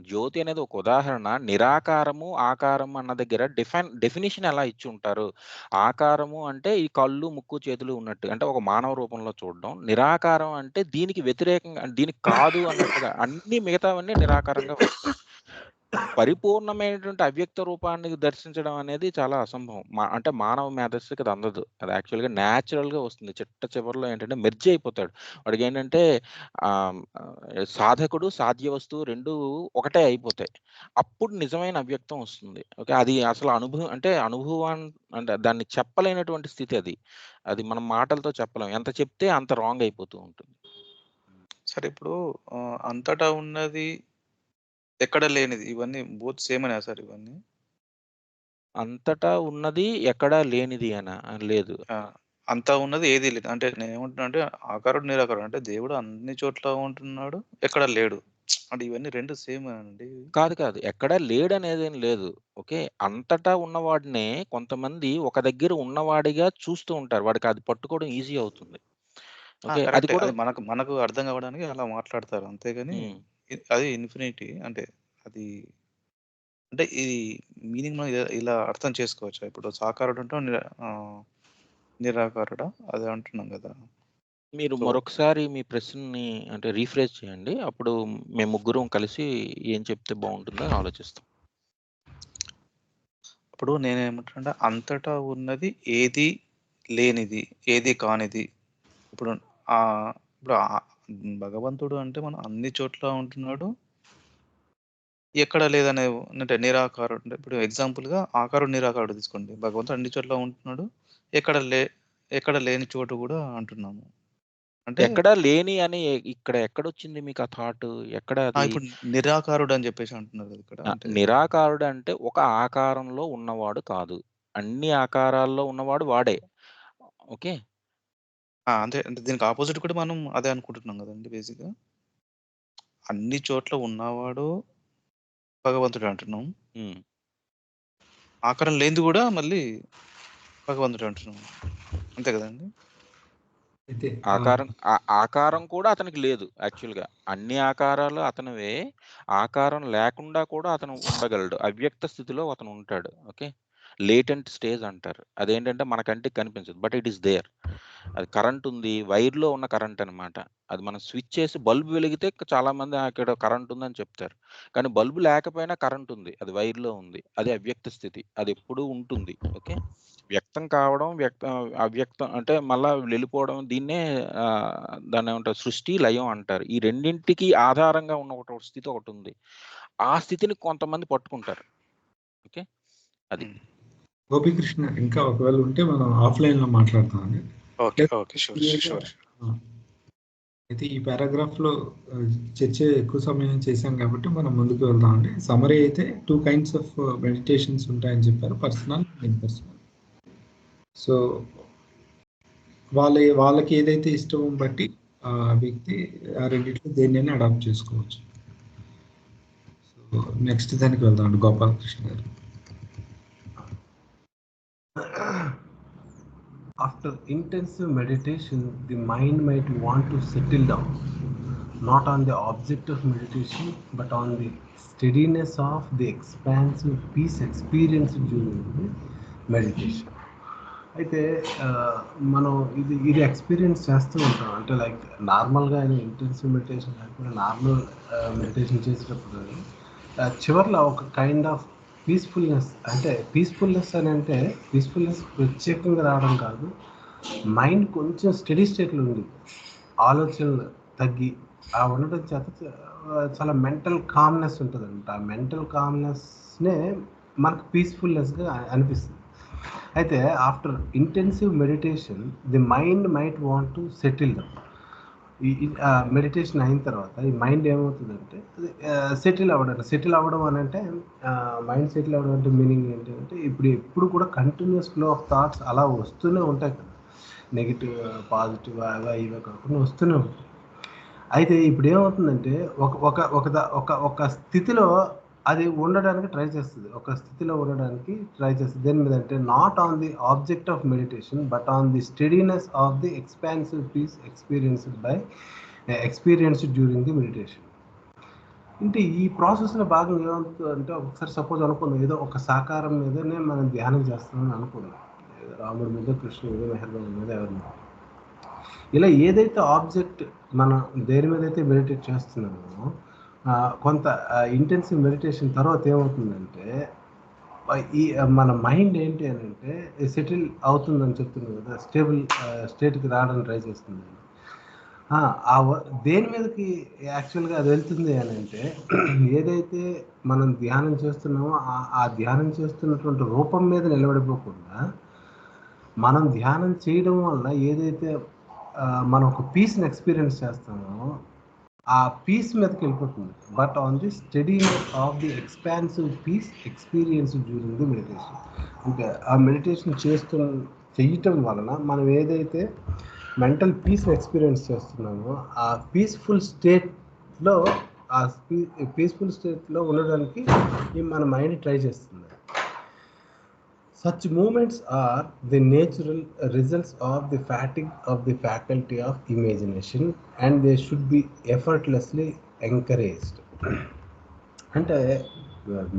జ్యోతి అనేది ఒక ఉదాహరణ. నిరాకారము, ఆకారము అన్న దగ్గర డెఫినిషన్ ఎలా ఇచ్చి ఉంటారు? ఆకారము అంటే ఈ కళ్ళు, ముక్కు, చేతులు ఉన్నట్టు. అంటే ఒక మానవ రూపంలో చూడడం. నిరాకారం అంటే దీనికి వ్యతిరేకంగా, దీనికి కాదు అన్నట్టుగా అన్ని మిగతావన్నీ నిరాకారంగా వస్తాయి. పరిపూర్ణమైనటువంటి అవ్యక్త రూపాన్ని దర్శించడం అనేది చాలా అసంభవం. అంటే మానవ మేధస్సుకి అది అందదు. అది యాక్చువల్‌గా న్యాచురల్‌గా వస్తుంది. చిట్ట చివరిలో ఏంటంటే మెర్జ్ అయిపోతాడు. వాడికేంటంటే సాధకుడు, సాధ్య వస్తువు 2 ఒకటే అయిపోతాయి. అప్పుడు నిజమైన అవ్యక్తం వస్తుంది. ఓకే. అది అసలు అంటే దాన్ని చెప్పలేనటువంటి స్థితి అది. అది మనం మాటలతో చెప్పలేం. ఎంత చెప్తే అంత రాంగ్ అయిపోతూ ఉంటుంది. సరే ఇప్పుడు అంతటా ఉన్నది, ఎక్కడ లేనిది ఇవన్నీ బోత్ సేమ్ అనా సార్ ఇవన్నీ? అంతటా ఉన్నది ఎక్కడా లేనిది అనా? లేదు. అంతా ఉన్నది ఏది లేదు. అంటే నేనేమంటున్నా అంటే ఆకారుడు, నిరాకారుడు అంటే దేవుడు అన్ని చోట్ల ఉంటున్నాడు, ఎక్కడ లేడు. అంటే ఇవన్నీ 2 సేమేనండి? కాదు. ఎక్కడా లేడనేదేం లేదు. ఓకే. అంతటా ఉన్నవాడినే కొంతమంది ఒక దగ్గర ఉన్నవాడిగా చూస్తూ ఉంటారు. వాడికి అది పట్టుకోవడం ఈజీ అవుతుంది. ఓకే. అది కరెక్టే. కూడా అది మనకు అర్థం కావడానికి అలా మాట్లాడతారు. అంతేగాని అది ఇన్ఫినిటీ అంటే అది అంటే ఈ మీనింగ్ మనం ఇలా అర్థం చేసుకోవచ్చా? ఇప్పుడు సాకారుడు అంటే నిరాకారుడా? అదే అంటున్నాం గదా! మీరు సో మరొకసారి మీ ప్రశ్నని అంటే రీఫ్రేజ్ చేయండి. అప్పుడు మేము ముగ్గురం కలిసి ఏం చెప్తే బావుంటుందో అని ఆలోచిస్తాం. ఇప్పుడు నేనేమంటున్నా అంతటా ఉన్నది ఏది లేనిది, ఏది కానిది. ఇప్పుడు ఇప్పుడు భగవంతుడు అంటే మనం అన్ని చోట్ల ఉంటున్నాడు. ఎక్కడ లేదనే అంటే నిరాకారుడు. అంటే ఇప్పుడు ఎగ్జాంపుల్‌గా ఆకారుడు, నిరాకారుడు తీసుకోండి. భగవంతుడు అన్ని చోట్ల ఉంటున్నాడు. ఎక్కడ ఎక్కడ లేని చోటు గూడా అంటున్నాము. అంటే ఎక్కడా లేని అని ఇక్కడ ఎక్కడొచ్చింది మీకు ఆ థాట్? ఎక్కడ అది? ఇప్పుడు నిరాకారుడు అని జెప్పేసి అంటున్నారు కదా ఇక్కడ. అంటే నిరాకారుడు అంటే ఒక ఆకారంలో ఉన్నవాడు కాదు. అన్ని ఆకారాల్లో ఉన్నవాడు వాడే. ఓకే. అంతే అంటే దీనికి అపోజిట్ కూడా మనం అదే అనుకుంటున్నాం గదండీ బేసిక్‌గా. అన్ని చోట్ల ఉన్నవాడు భగవంతుడు అంటున్నాం. హ్మ్. ఆకారం లేనిది గూడా మళ్ళీ భగవంతుడే అంటున్నాం. అంతే గదండీ! అయితే ఆకారం కూడా అతనికి లేదు యాక్చువల్‌గా. అన్ని ఆకారాలు అతనివే. ఆకారం లేకుండా కూడా అతను ఉండగలడు. అవ్యక్త స్థితిలో అతను ఉంటాడు. ఓకే. లేటెంట్ స్టేజ్ అంటారు. అదేంటంటే మన కంటికి కనిపించదు. But it is there. అది కరెంట్ ఉంది. వైర్‌లో ఉన్న కరెంట్ అనమాట. అది మనం స్విచ్ చేసి బల్బ్ వెలిగితే చాలామంది ఇక్కడ కరెంట్ ఉందని చెప్తారు. కానీ బల్బ్ లేకపోయినా కరెంట్ ఉంది. అది వైర్‌లో ఉంది. అది అవ్యక్త స్థితి. అది ఎప్పుడూ ఉంటుంది. ఓకే. వ్యక్తం కావడం, అవ్యక్తం అంటే మళ్ళా వెళ్ళిపోవడం దీన్నే దాన్నేమంటారు సృష్టి, లయం అంటారు. ఈ రెండింటికి ఆధారంగా ఉన్న ఒక స్థితి ఒకటుంది. ఆ స్థితిని కొంతమంది పట్టుకుంటారు. ఓకే. అది. గోపీకృష్ణ ఇంకా ఒకవేళ ఉంటే మనం ఆఫ్‌లైన్‌లో మాట్లాడతామండి. ఓకే. షూర్. అయితే ఈ పారాగ్రాఫ్‌లో చర్చ ఎక్కువ సమయం చేశాం కాబట్టి మనం ముందుకు వెళ్దామండి. సమ్మరీ అయితే 2 కైండ్స్ ఆఫ్ మెడిటేషన్స్ ఉంటాయని చెప్పారు. Personal, impersonal. సో వాళ్ళకి ఏదైతే ఇష్టమో బట్టి ఆ వ్యక్తి ఆ రెండిట్లో దేన్నైనా అడాప్ట్ చేసుకోవచ్చు. సో నెక్స్ట్ దానికి వెళ్దామండి గోపాలకృష్ణ గారు. After intensive meditation, the mind might want to settle down, not on the object of meditation, but on the steadiness of the expansive peace experienced during the meditation. అయితే మనం ఇది experience చేస్తూ ఉంటాం. అంటే like నార్మల్గా ఇంటెన్సివ్ మెడిటేషన్ లేకపోతే normal meditation చేసేటప్పుడు చివర్లో ఒక కైండ్ ఆఫ్ పీస్ఫుల్నెస్, అంటే పీస్ఫుల్నెస్ అని అంటే పీస్ఫుల్నెస్ ప్రత్యేకంగా రావడం కాదు, మైండ్ కొంచెం స్టడీ స్టేట్లో ఉంది, ఆలోచనలు తగ్గి ఆ ఉండడం చేత చాలా మెంటల్ కామ్నెస్ ఉంటుంది అనమాట. ఆ మెంటల్ కామ్నెస్నే మనకు పీస్ఫుల్నెస్గా అనిపిస్తుంది. అయితే after intensive meditation the mind might want to settle down. ఈ మెడిటేషన్ అయిన తర్వాత ఈ మైండ్ ఏమవుతుందంటే సెటిల్ అవ్వడం అని అంటే మైండ్ సెటిల్ అవ్వడం అంటే మీనింగ్ ఏంటంటే ఎప్పుడు కూడా కంటిన్యూస్ ఫ్లో ఆఫ్ థాట్స్ అలా వస్తూనే ఉంటాయి కదా, నెగిటివ్ పాజిటివ్ అవే ఇవే కాకుండా వస్తూనే ఉంటాయి. అయితే ఇప్పుడు ఏమవుతుందంటే ఒక స్థితిలో అది ఉండడానికి ట్రై చేస్తుంది. దేని మీద అంటే not on the object of meditation but on the steadiness of the expansive peace experienced during the meditation. అంటే ఈ ప్రాసెస్లో భాగంగా ఏమవుతుందంటే ఒకసారి సపోజ్ అనుకుందాం, ఏదో ఒక సాకారం మీదనే మనం ధ్యానం చేస్తామని అనుకుందాం, రాముడి మీద, కృష్ణుడి మీద, మెహర్బాబు మీద, ఎవరి మీద. ఇలా ఏదైతే ఆబ్జెక్ట్ మనం దేని మీద అయితే మెడిటేట్ చేస్తున్నామో కొంత ఇంటెన్సివ్ మెడిటేషన్ తర్వాత ఏమవుతుందంటే ఈ మన మైండ్ ఏంటి అని అంటే సెటిల్ అవుతుందని చెప్తున్నాం కదా, స్టేబుల్ స్టేట్కి రావడానికి ట్రై చేస్తుంది. దేని మీదకి యాక్చువల్గా అది వెళ్తుంది అని అంటే ఏదైతే మనం ధ్యానం చేస్తున్నామో ఆ ధ్యానం చేస్తున్నటువంటి రూపం మీద నిలబడిపోకుండా మనం ధ్యానం చేయడం వల్ల ఏదైతే మనం ఒక పీస్ని ఎక్స్పీరియన్స్ చేస్తామో ఆ పీస్ మీదకి వెళ్ళిపోతుంది. But on the steadiness of the expansive peace experience during the meditation. అంటే ఆ మెడిటేషన్ చేయటం వలన మనం ఏదైతే మెంటల్ పీస్ని ఎక్స్పీరియన్స్ చేస్తున్నామో ఆ పీస్ఫుల్ స్టేట్లో ఉండడానికి మన మైండ్ ట్రై చేస్తుంది. Such movements are the natural results of the fatigue of the faculty of imagination and they should be effortlessly encouraged. అంటే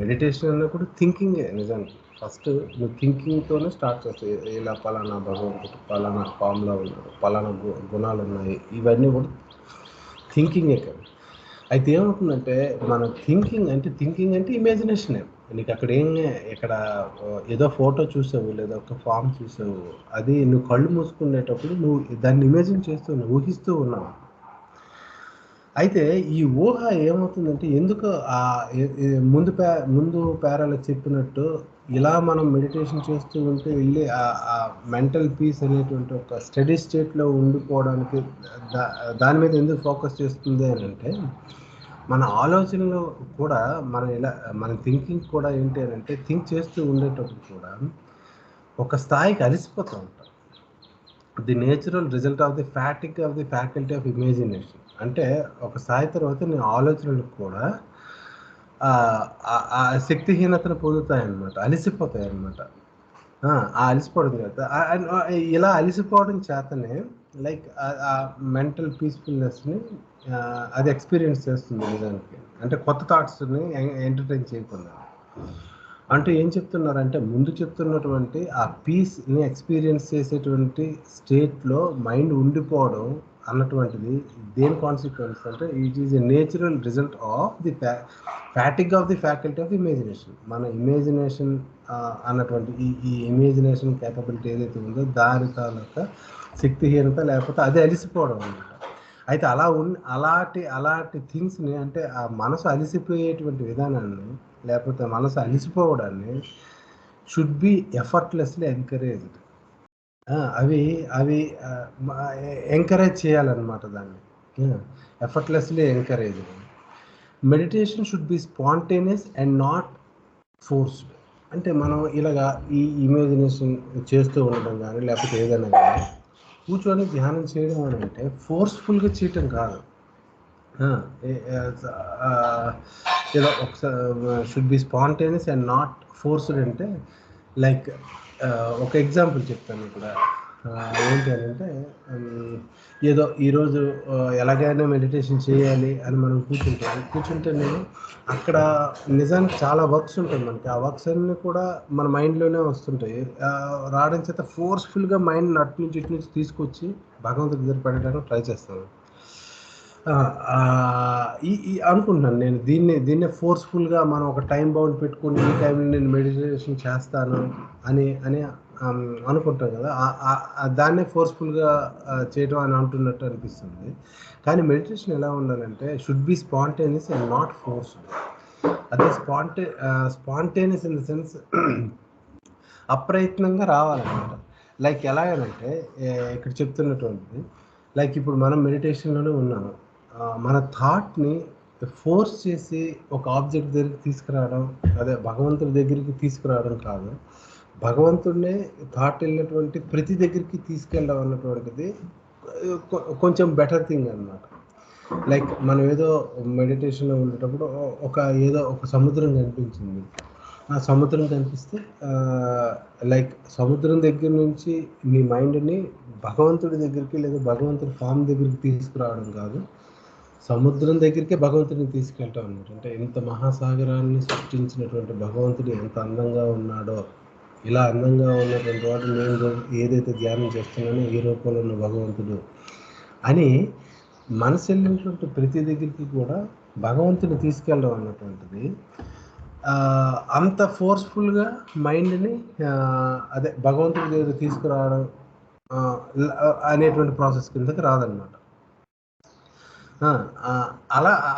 మెడిటేషన్ అన్నప్పుడు థింకింగే నిజానికి. ఫస్ట్ నువ్వు థింకింగ్తోనే స్టార్ట్ చేస్తావు, ఇలా పలానా భగవంతుడు, పలానా ఫామ్లో ఉన్నాడు, పలానా గుణాలు ఉన్నాయి, ఇవన్నీ కూడా థింకింగే కదా. అయితే ఏమవుతుందంటే మన థింకింగ్ అంటే ఇమాజినేషనే. నీకు అక్కడ ఇక్కడ ఏదో ఫోటో చూసావు లేదా ఒక ఫామ్ చూసావు, అది నువ్వు కళ్ళు మూసుకునేటప్పుడు నువ్వు దాన్ని ఇమాజిన్ చేస్తూ ఊహిస్తూ ఉన్నావు. అయితే ఈ ఊహ ఏమవుతుందంటే ఎందుకు ముందు పేరాలో చెప్పినట్టు ఇలా మనం మెడిటేషన్ చేస్తూ ఉంటే వెళ్ళి ఆ మెంటల్ పీస్ అనేటువంటి ఒక స్టడీ స్టేట్లో ఉండిపోవడానికి దాని మీద ఎందుకు ఫోకస్ చేస్తుంది అని అంటే మన ఆలోచనలు కూడా మన థింకింగ్ కూడా ఏంటి అని అంటే థింక్ చేస్తూ ఉండేటప్పుడు కూడా ఒక స్థాయికి అలసిపోతూ ఉంటాం. The natural result of the fatigue of the faculty of imagination. అంటే ఒక స్థాయి తర్వాత నీ ఆలోచనలకు కూడా ఆ శక్తిహీనతను పొందుతాయన్నమాట, అలసిపోతాయన్నమాట. ఆ అలసిపోవడం చేత ఇలా అలసిపోవడం చేతనే లైక్ ఆ మెంటల్ పీస్ఫుల్నెస్ని అది ఎక్స్పీరియన్స్ చేస్తుంది నిజానికి. అంటే కొత్త థాట్స్ని ఎంటర్టైన్ చేయకుండా. అంటే ఏం చెప్తున్నారంటే ముందు చెప్తున్నటువంటి ఆ పీస్ని ఎక్స్పీరియన్స్ చేసేటువంటి స్టేట్లో మైండ్ ఉండిపోవడం అన్నటువంటిది దేని కాన్సిక్వెన్స్ అంటే it is a natural result of the fatigue of the faculty of imagination. మన ఇమాజినేషన్ అన్నటువంటి ఈ ఇమాజినేషన్ కేపబిలిటీ ఏదైతే ఉందో దాని తాలూకా శక్తిహీనత లేకపోతే అది అలిసిపోవడం అన్నమాట. అయితే అలాంటి థింగ్స్ని అంటే ఆ మనసు అలిసిపోయేటువంటి విధానాన్ని లేకపోతే మనసు అలిసిపోవడాన్ని షుడ్ బి ఎఫర్ట్లెస్లీ ఎంకరేజ్డ్. అవి ఎంకరేజ్ చేయాలన్నమాట దాన్ని, effortlessly encouraged. Meditation should be spontaneous and not forced. అంటే మనం ఇలాగా ఈ ఇమాజినేషన్ చేస్తూ ఉండడం కానీ లేకపోతే ఏదైనా కానీ కూర్చొని ధ్యానం చేయడం అని అంటే ఫోర్స్ఫుల్గా చేయటం కాదు. ఏదో ఒకసారి should be spontaneous and not forced. అంటే లైక్ ఒక ఎగ్జాంపుల్ చెప్తాను ఇక్కడ. ఏంటి అని అంటే ఏదో ఈరోజు ఎలాగైనా మెడిటేషన్ చేయాలి అని మనం కూర్చుంటే నేను అక్కడ నిజానికి చాలా వర్క్స్ ఉంటాయి మనకి. ఆ వర్క్స్ అన్నీ కూడా మన మైండ్లోనే వస్తుంటాయి. రావడం చేత ఫోర్స్ఫుల్గా మైండ్ అటు నుంచి ఇటు నుంచి తీసుకొచ్చి భగవంతుడి దగ్గర పెట్టడానికి ట్రై చేస్తాను. అనుకుంటున్నాను నేను దీన్నే ఫోర్స్ఫుల్గా మనం ఒక టైం బౌండ్ పెట్టుకుని ఈ టైంలో నేను మెడిటేషన్ చేస్తాను అని అనుకుంటాం కదా, దాన్నే ఫోర్స్ఫుల్గా చేయడం అని అంటున్నట్టు అనిపిస్తుంది. కానీ మెడిటేషన్ ఎలా ఉండాలంటే should be spontaneous and not forced. అదే స్పాంటేనియస్ ఇన్ ద సెన్స్ అప్రయత్నంగా రావాలన్నమాట. లైక్ ఎలాగనంటే ఇక్కడ చెప్తున్నటువంటిది లైక్ ఇప్పుడు మనం మెడిటేషన్లోనే ఉన్నాము, మన థాట్ని ఫోర్స్ చేసి ఒక ఆబ్జెక్ట్ దగ్గరికి తీసుకురావడం, అదే భగవంతుడి దగ్గరికి తీసుకురావడం కాదు, భగవంతుడినే థాట్ వెళ్ళినటువంటి ప్రతి దగ్గరికి తీసుకెళ్ళడం అన్నటువంటిది కొంచెం బెటర్ థింగ్ అన్నమాట. లైక్ మనం ఏదో మెడిటేషన్లో ఉండేటప్పుడు ఒక సముద్రం కనిపించింది. ఆ సముద్రం కనిపిస్తే లైక్ సముద్రం దగ్గర నుంచి మీ మైండ్ని భగవంతుడి దగ్గరికి లేదా భగవంతుడి ఫామ్ దగ్గరికి తీసుకురావడం కాదు, సముద్రం దగ్గరికే భగవంతుడిని తీసుకెళ్తాం అన్నమాట. అంటే ఇంత మహాసాగరాన్ని సృష్టించినటువంటి భగవంతుడు ఎంత అందంగా ఉన్నాడో, ఇలా అందంగా ఉన్నటువంటి వాడు నేను ఏదైతే ధ్యానం చేస్తున్నానో ఈ రూపంలో ఉన్న భగవంతుడు అని మనసు వెళ్ళినటువంటి ప్రతి దగ్గరికి కూడా భగవంతుని తీసుకెళ్ళడం అన్నటువంటిది అంత ఫోర్స్ఫుల్గా మైండ్ని అదే భగవంతుడి దగ్గర తీసుకురావడం అనేటువంటి ప్రాసెస్ కిందకి రాదనమాట.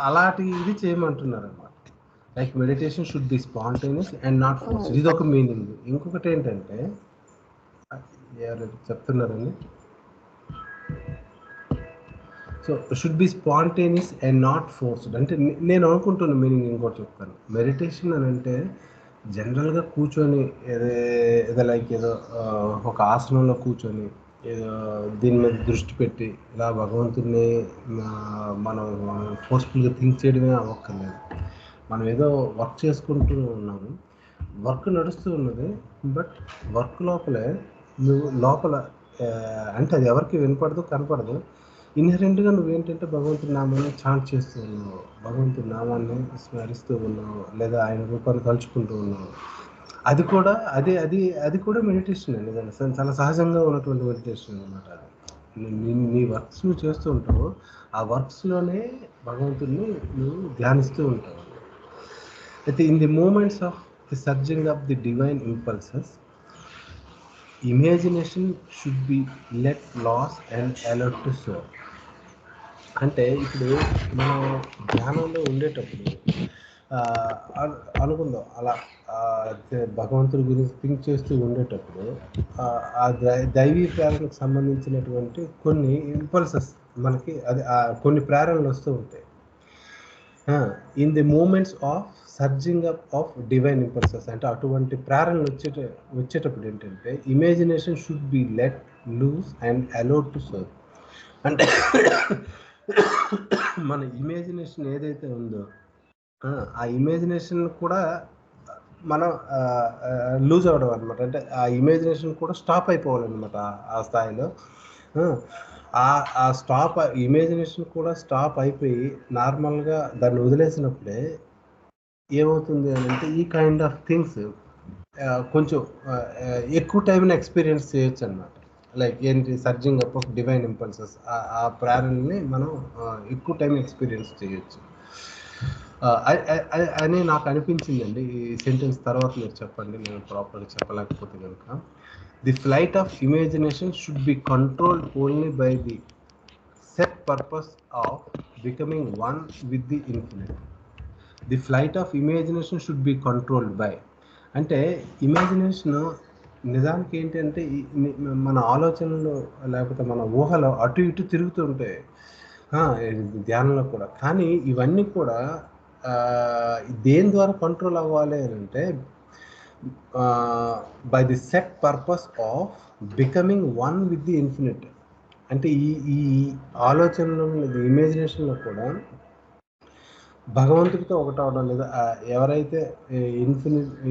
అలాంటి ఇది చేయమంటున్నారు అనమాట. Like meditation should be spontaneous and not force. ఇది ఒక మీనింగ్. ఇంకొకటి ఏంటంటే ఎవరు చెప్తున్నారండి, so should be spontaneous and not forced అంటే నేను అనుకుంటున్న మీనింగ్ ఇంకోటి చెప్తాను. మెడిటేషన్ అని అంటే జనరల్గా కూర్చొని ఏదో లైక్ ఏదో ఒక ఆసనంలో కూర్చొని ఏదో దీని మీద దృష్టి పెట్టి ఇలా భగవంతుడిని మనం ఫోర్స్ఫుల్గా థింక్ చేయడమే అవ్వక్కర్లేదు. మనం ఏదో వర్క్ చేసుకుంటూ ఉన్నాము, వర్క్ నడుస్తూ ఉన్నది, బట్ వర్క్ లోపలే నువ్వు లోపల అంటే అది ఎవరికి వినపడదు, కనపడదు. ఇన్హరెంట్గా నువ్వేంటంటే భగవంతుడి నామాన్ని చాంట్ చేస్తూ ఉన్నావు, భగవంతుడి నామాన్ని స్మరిస్తూ ఉన్నావు, లేదా ఆయన రూపాన్ని తలుచుకుంటూ ఉన్నావు. అది కూడా అది కూడా మెడిటేషన్ అండి. చాలా సహజంగా ఉన్నటువంటి మెడిటేషన్ అనమాట. అది నీ వర్క్స్ నువ్వు చేస్తూ ఉంటావు, ఆ వర్క్స్లోనే భగవంతుడిని నువ్వు ధ్యానిస్తూ ఉంటావు. అయితే in the moments of the surging of the divine impulses imagination should be let loose and alert to soul. అంటే ఇప్పుడు మనం ధ్యానంలో ఉండేటప్పుడు అనుకుందాం, అలా భగవంతుడి గురించి థింక్ చేస్తూ ఉండేటప్పుడు ఆ దైవీ ప్రేరణకు సంబంధించినటువంటి కొన్ని ఇంపల్సెస్ మనకి అది కొన్ని ప్రేరణలు వస్తూ ఉంటాయి. In the moments of surging up of divine impulses అంటే అటువంటి ప్రేరణలు వచ్చేటప్పుడు ఏంటంటే imagination should be let loose and allowed to serve. అంటే మన ఇమాజినేషన్ ఏదైతే ఉందో ఆ ఇమాజినేషన్ కూడా మనం లూజ్ అవ్వడం అనమాట. అంటే ఆ ఇమాజినేషన్ కూడా స్టాప్ అయిపోవాలన్నమాట ఆ స్థాయిలో. ఆ స్టాప్ ఇమాజినేషన్ కూడా స్టాప్ అయిపోయి నార్మల్గా దాన్ని వదిలేసినప్పుడే ఏమవుతుంది అని అంటే ఈ కైండ్ ఆఫ్ థింగ్స్ కొంచెం ఎక్కువ టైంని ఎక్స్పీరియన్స్ చేయొచ్చు అనమాట. లైక్ ఏంటి, surging up of divine impulses, ఆ ప్రేరణని మనం ఎక్కువ టైం ఎక్స్పీరియన్స్ చేయొచ్చు అని నాకు అనిపించిందండి. ఈ సెంటెన్స్ తర్వాత మీరు చెప్పండి, నేను ప్రాపర్గా చెప్పలేకపోతే కనుక. The flight of imagination should be controlled only by the set purpose of becoming one with the infinite. The flight of imagination should be controlled by అంటే ఇమాజినేషన్ నిజానికి ఏంటంటే మన ఆలోచనలు లేకపోతే మన ఊహలో అటు ఇటు తిరుగుతూ ఉంటాయి ధ్యానంలో కూడా. కానీ ఇవన్నీ కూడా దేని ద్వారా కంట్రోల్ అవ్వాలి అని అంటే by the set purpose of becoming one with the infinite. అంటే ఈ ఆలోచనలో ఇమాజినేషన్లో కూడా భగవంతుడితో ఒకటవడం, లేదా ఎవరైతే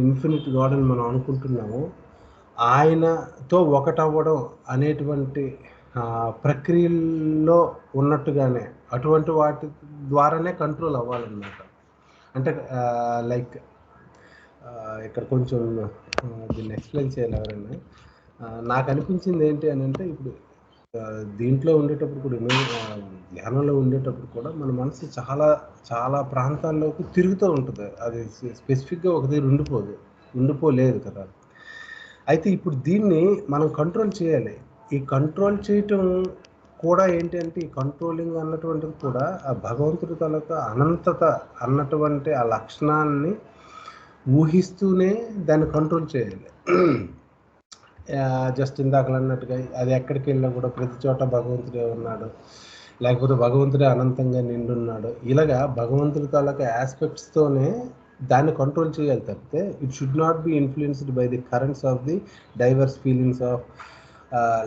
ఇన్ఫినిట్ గాడ్ అని మనం అనుకుంటున్నామో ఆయనతో ఒకటవ్వడం అనేటువంటి ప్రక్రియల్లో ఉన్నట్టుగానే అటువంటి వాటి ద్వారానే కంట్రోల్ అవ్వాలన్నమాట. అంటే లైక్ ఇక్కడ కొంచెం దీన్ని ఎక్స్ప్లెయిన్ చేయాలి ఎవరైనా. నాకు అనిపించింది ఏంటి అని అంటే ఇప్పుడు దీంట్లో ఉండేటప్పుడు కూడా ధ్యానంలో ఉండేటప్పుడు కూడా మన మనసు చాలా చాలా ప్రాంతాల్లోకి తిరుగుతూ ఉంటుంది. అది స్పెసిఫిక్గా ఒక దగ్గర ఉండిపోలేదు కదా. అయితే ఇప్పుడు దీన్ని మనం కంట్రోల్ చేయాలి. ఈ కంట్రోల్ చేయటం కూడా ఏంటి అంటే ఈ కంట్రోలింగ్ అన్నటువంటిది కూడా ఆ భగవంతుడి తాలూకా అనంతత అన్నటువంటి ఆ లక్షణాన్ని ఊహిస్తూనే దాన్ని కంట్రోల్ చేయాలి. జస్ట్ ఇందాకలు అన్నట్టుగా అది ఎక్కడికి వెళ్ళినా కూడా ప్రతి చోట భగవంతుడే ఉన్నాడు, లేకపోతే భగవంతుడే అనంతంగా నిండున్నాడు, ఇలాగా భగవంతుడి తాలూకా ఆస్పెక్ట్స్తోనే దాన్ని కంట్రోల్ చేయాలి తప్పితే it should not be influenced by the currents of the divorce feelings of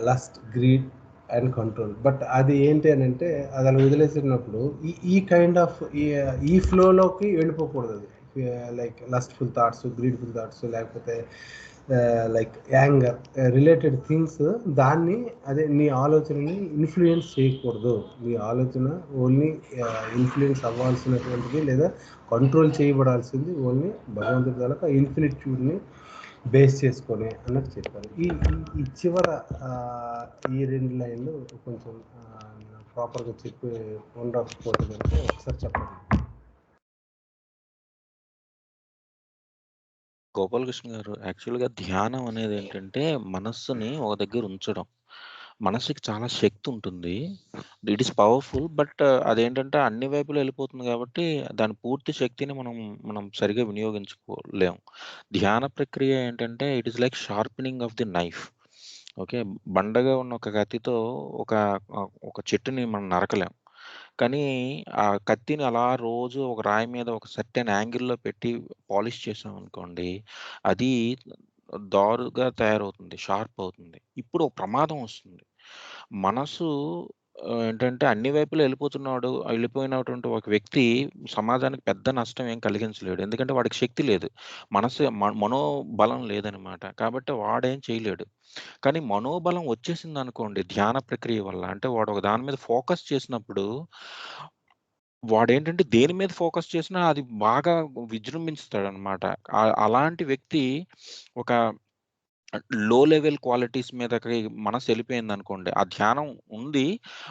lust, greed and control. But అది ఏంటి అని అంటే అది అలా వదిలేసినప్పుడు ఈ కైండ్ ఆఫ్ ఈ ఫ్లోలోకి వెళ్ళిపోకూడదు. అది లైక్ లస్ట్ఫుల్ థాట్స్, గ్రీడ్ఫుల్ థాట్స్, లేకపోతే లైక్ యాంగర్ రిలేటెడ్ థింగ్స్, దాన్ని అదే నీ ఆలోచనని ఇన్ఫ్లుయెన్స్ చేయకూడదు. నీ ఆలోచన ఓన్లీ ఇన్ఫ్లుయెన్స్ అవ్వాల్సినటువంటిది లేదా కంట్రోల్ చేయబడాల్సింది ఓన్లీ భగవంతుడి తాలూకా ఇన్ఫినిట్యూడ్ని బేస్ చేసుకొని అన్నట్టు చెప్పారు. ఈ ఈ చివర ఈ 2 లైన్లు కొంచెం ప్రాపర్గా చెప్పి ఉండకపోతే కనుక ఒకసారి చెప్పండి. గోపాలకృష్ణ గారు, యాక్చువల్గా ధ్యానం అనేది ఏంటంటే మనస్సుని ఒక దగ్గర ఉంచడం. మనసుకి చాలా శక్తి ఉంటుంది. It is powerful. బట్ అదేంటంటే అన్ని వైపులు వెళ్ళిపోతుంది కాబట్టి దాని పూర్తి శక్తిని మనం సరిగా వినియోగించుకోలేము. ధ్యాన ప్రక్రియ ఏంటంటే it is like sharpening of the knife. Okay, బండగా ఉన్న ఒక కత్తితో ఒక ఒక చెట్టుని మనం నరకలేం. కానీ ఆ కత్తిని అలా రోజు ఒక రాయి మీద ఒక సర్టెన్ యాంగిల్లో పెట్టి పాలిష్ చేసాం అనుకోండి, అది దారుగా తయారవుతుంది, షార్ప్ అవుతుంది. ఇప్పుడు ఒక ప్రమాదం వస్తుంది. మనసు ఏంటంటే అన్ని వైపులా వెళ్ళిపోయినటువంటి ఒక వ్యక్తి సమాజానికి పెద్ద నష్టం ఏం కలిగించలేడు. ఎందుకంటే వాడికి శక్తి లేదు. మనోబలం లేదనమాట. కాబట్టి వాడేం చేయలేడు. కానీ మనోబలం వచ్చేసిందనుకోండి ధ్యాన ప్రక్రియ వల్ల, అంటే వాడు ఒక దాని మీద ఫోకస్ చేసినప్పుడు వాడేంటంటే దేని మీద ఫోకస్ చేసినా అది బాగా విజృంభించుతాడనమాట. అలాంటి వ్యక్తి ఒక లో లెవెల్ క్వాలిటీస్ మీదకి మనసు వెళ్ళిపోయిందనుకోండి, ఆ ధ్యానం ఉంది.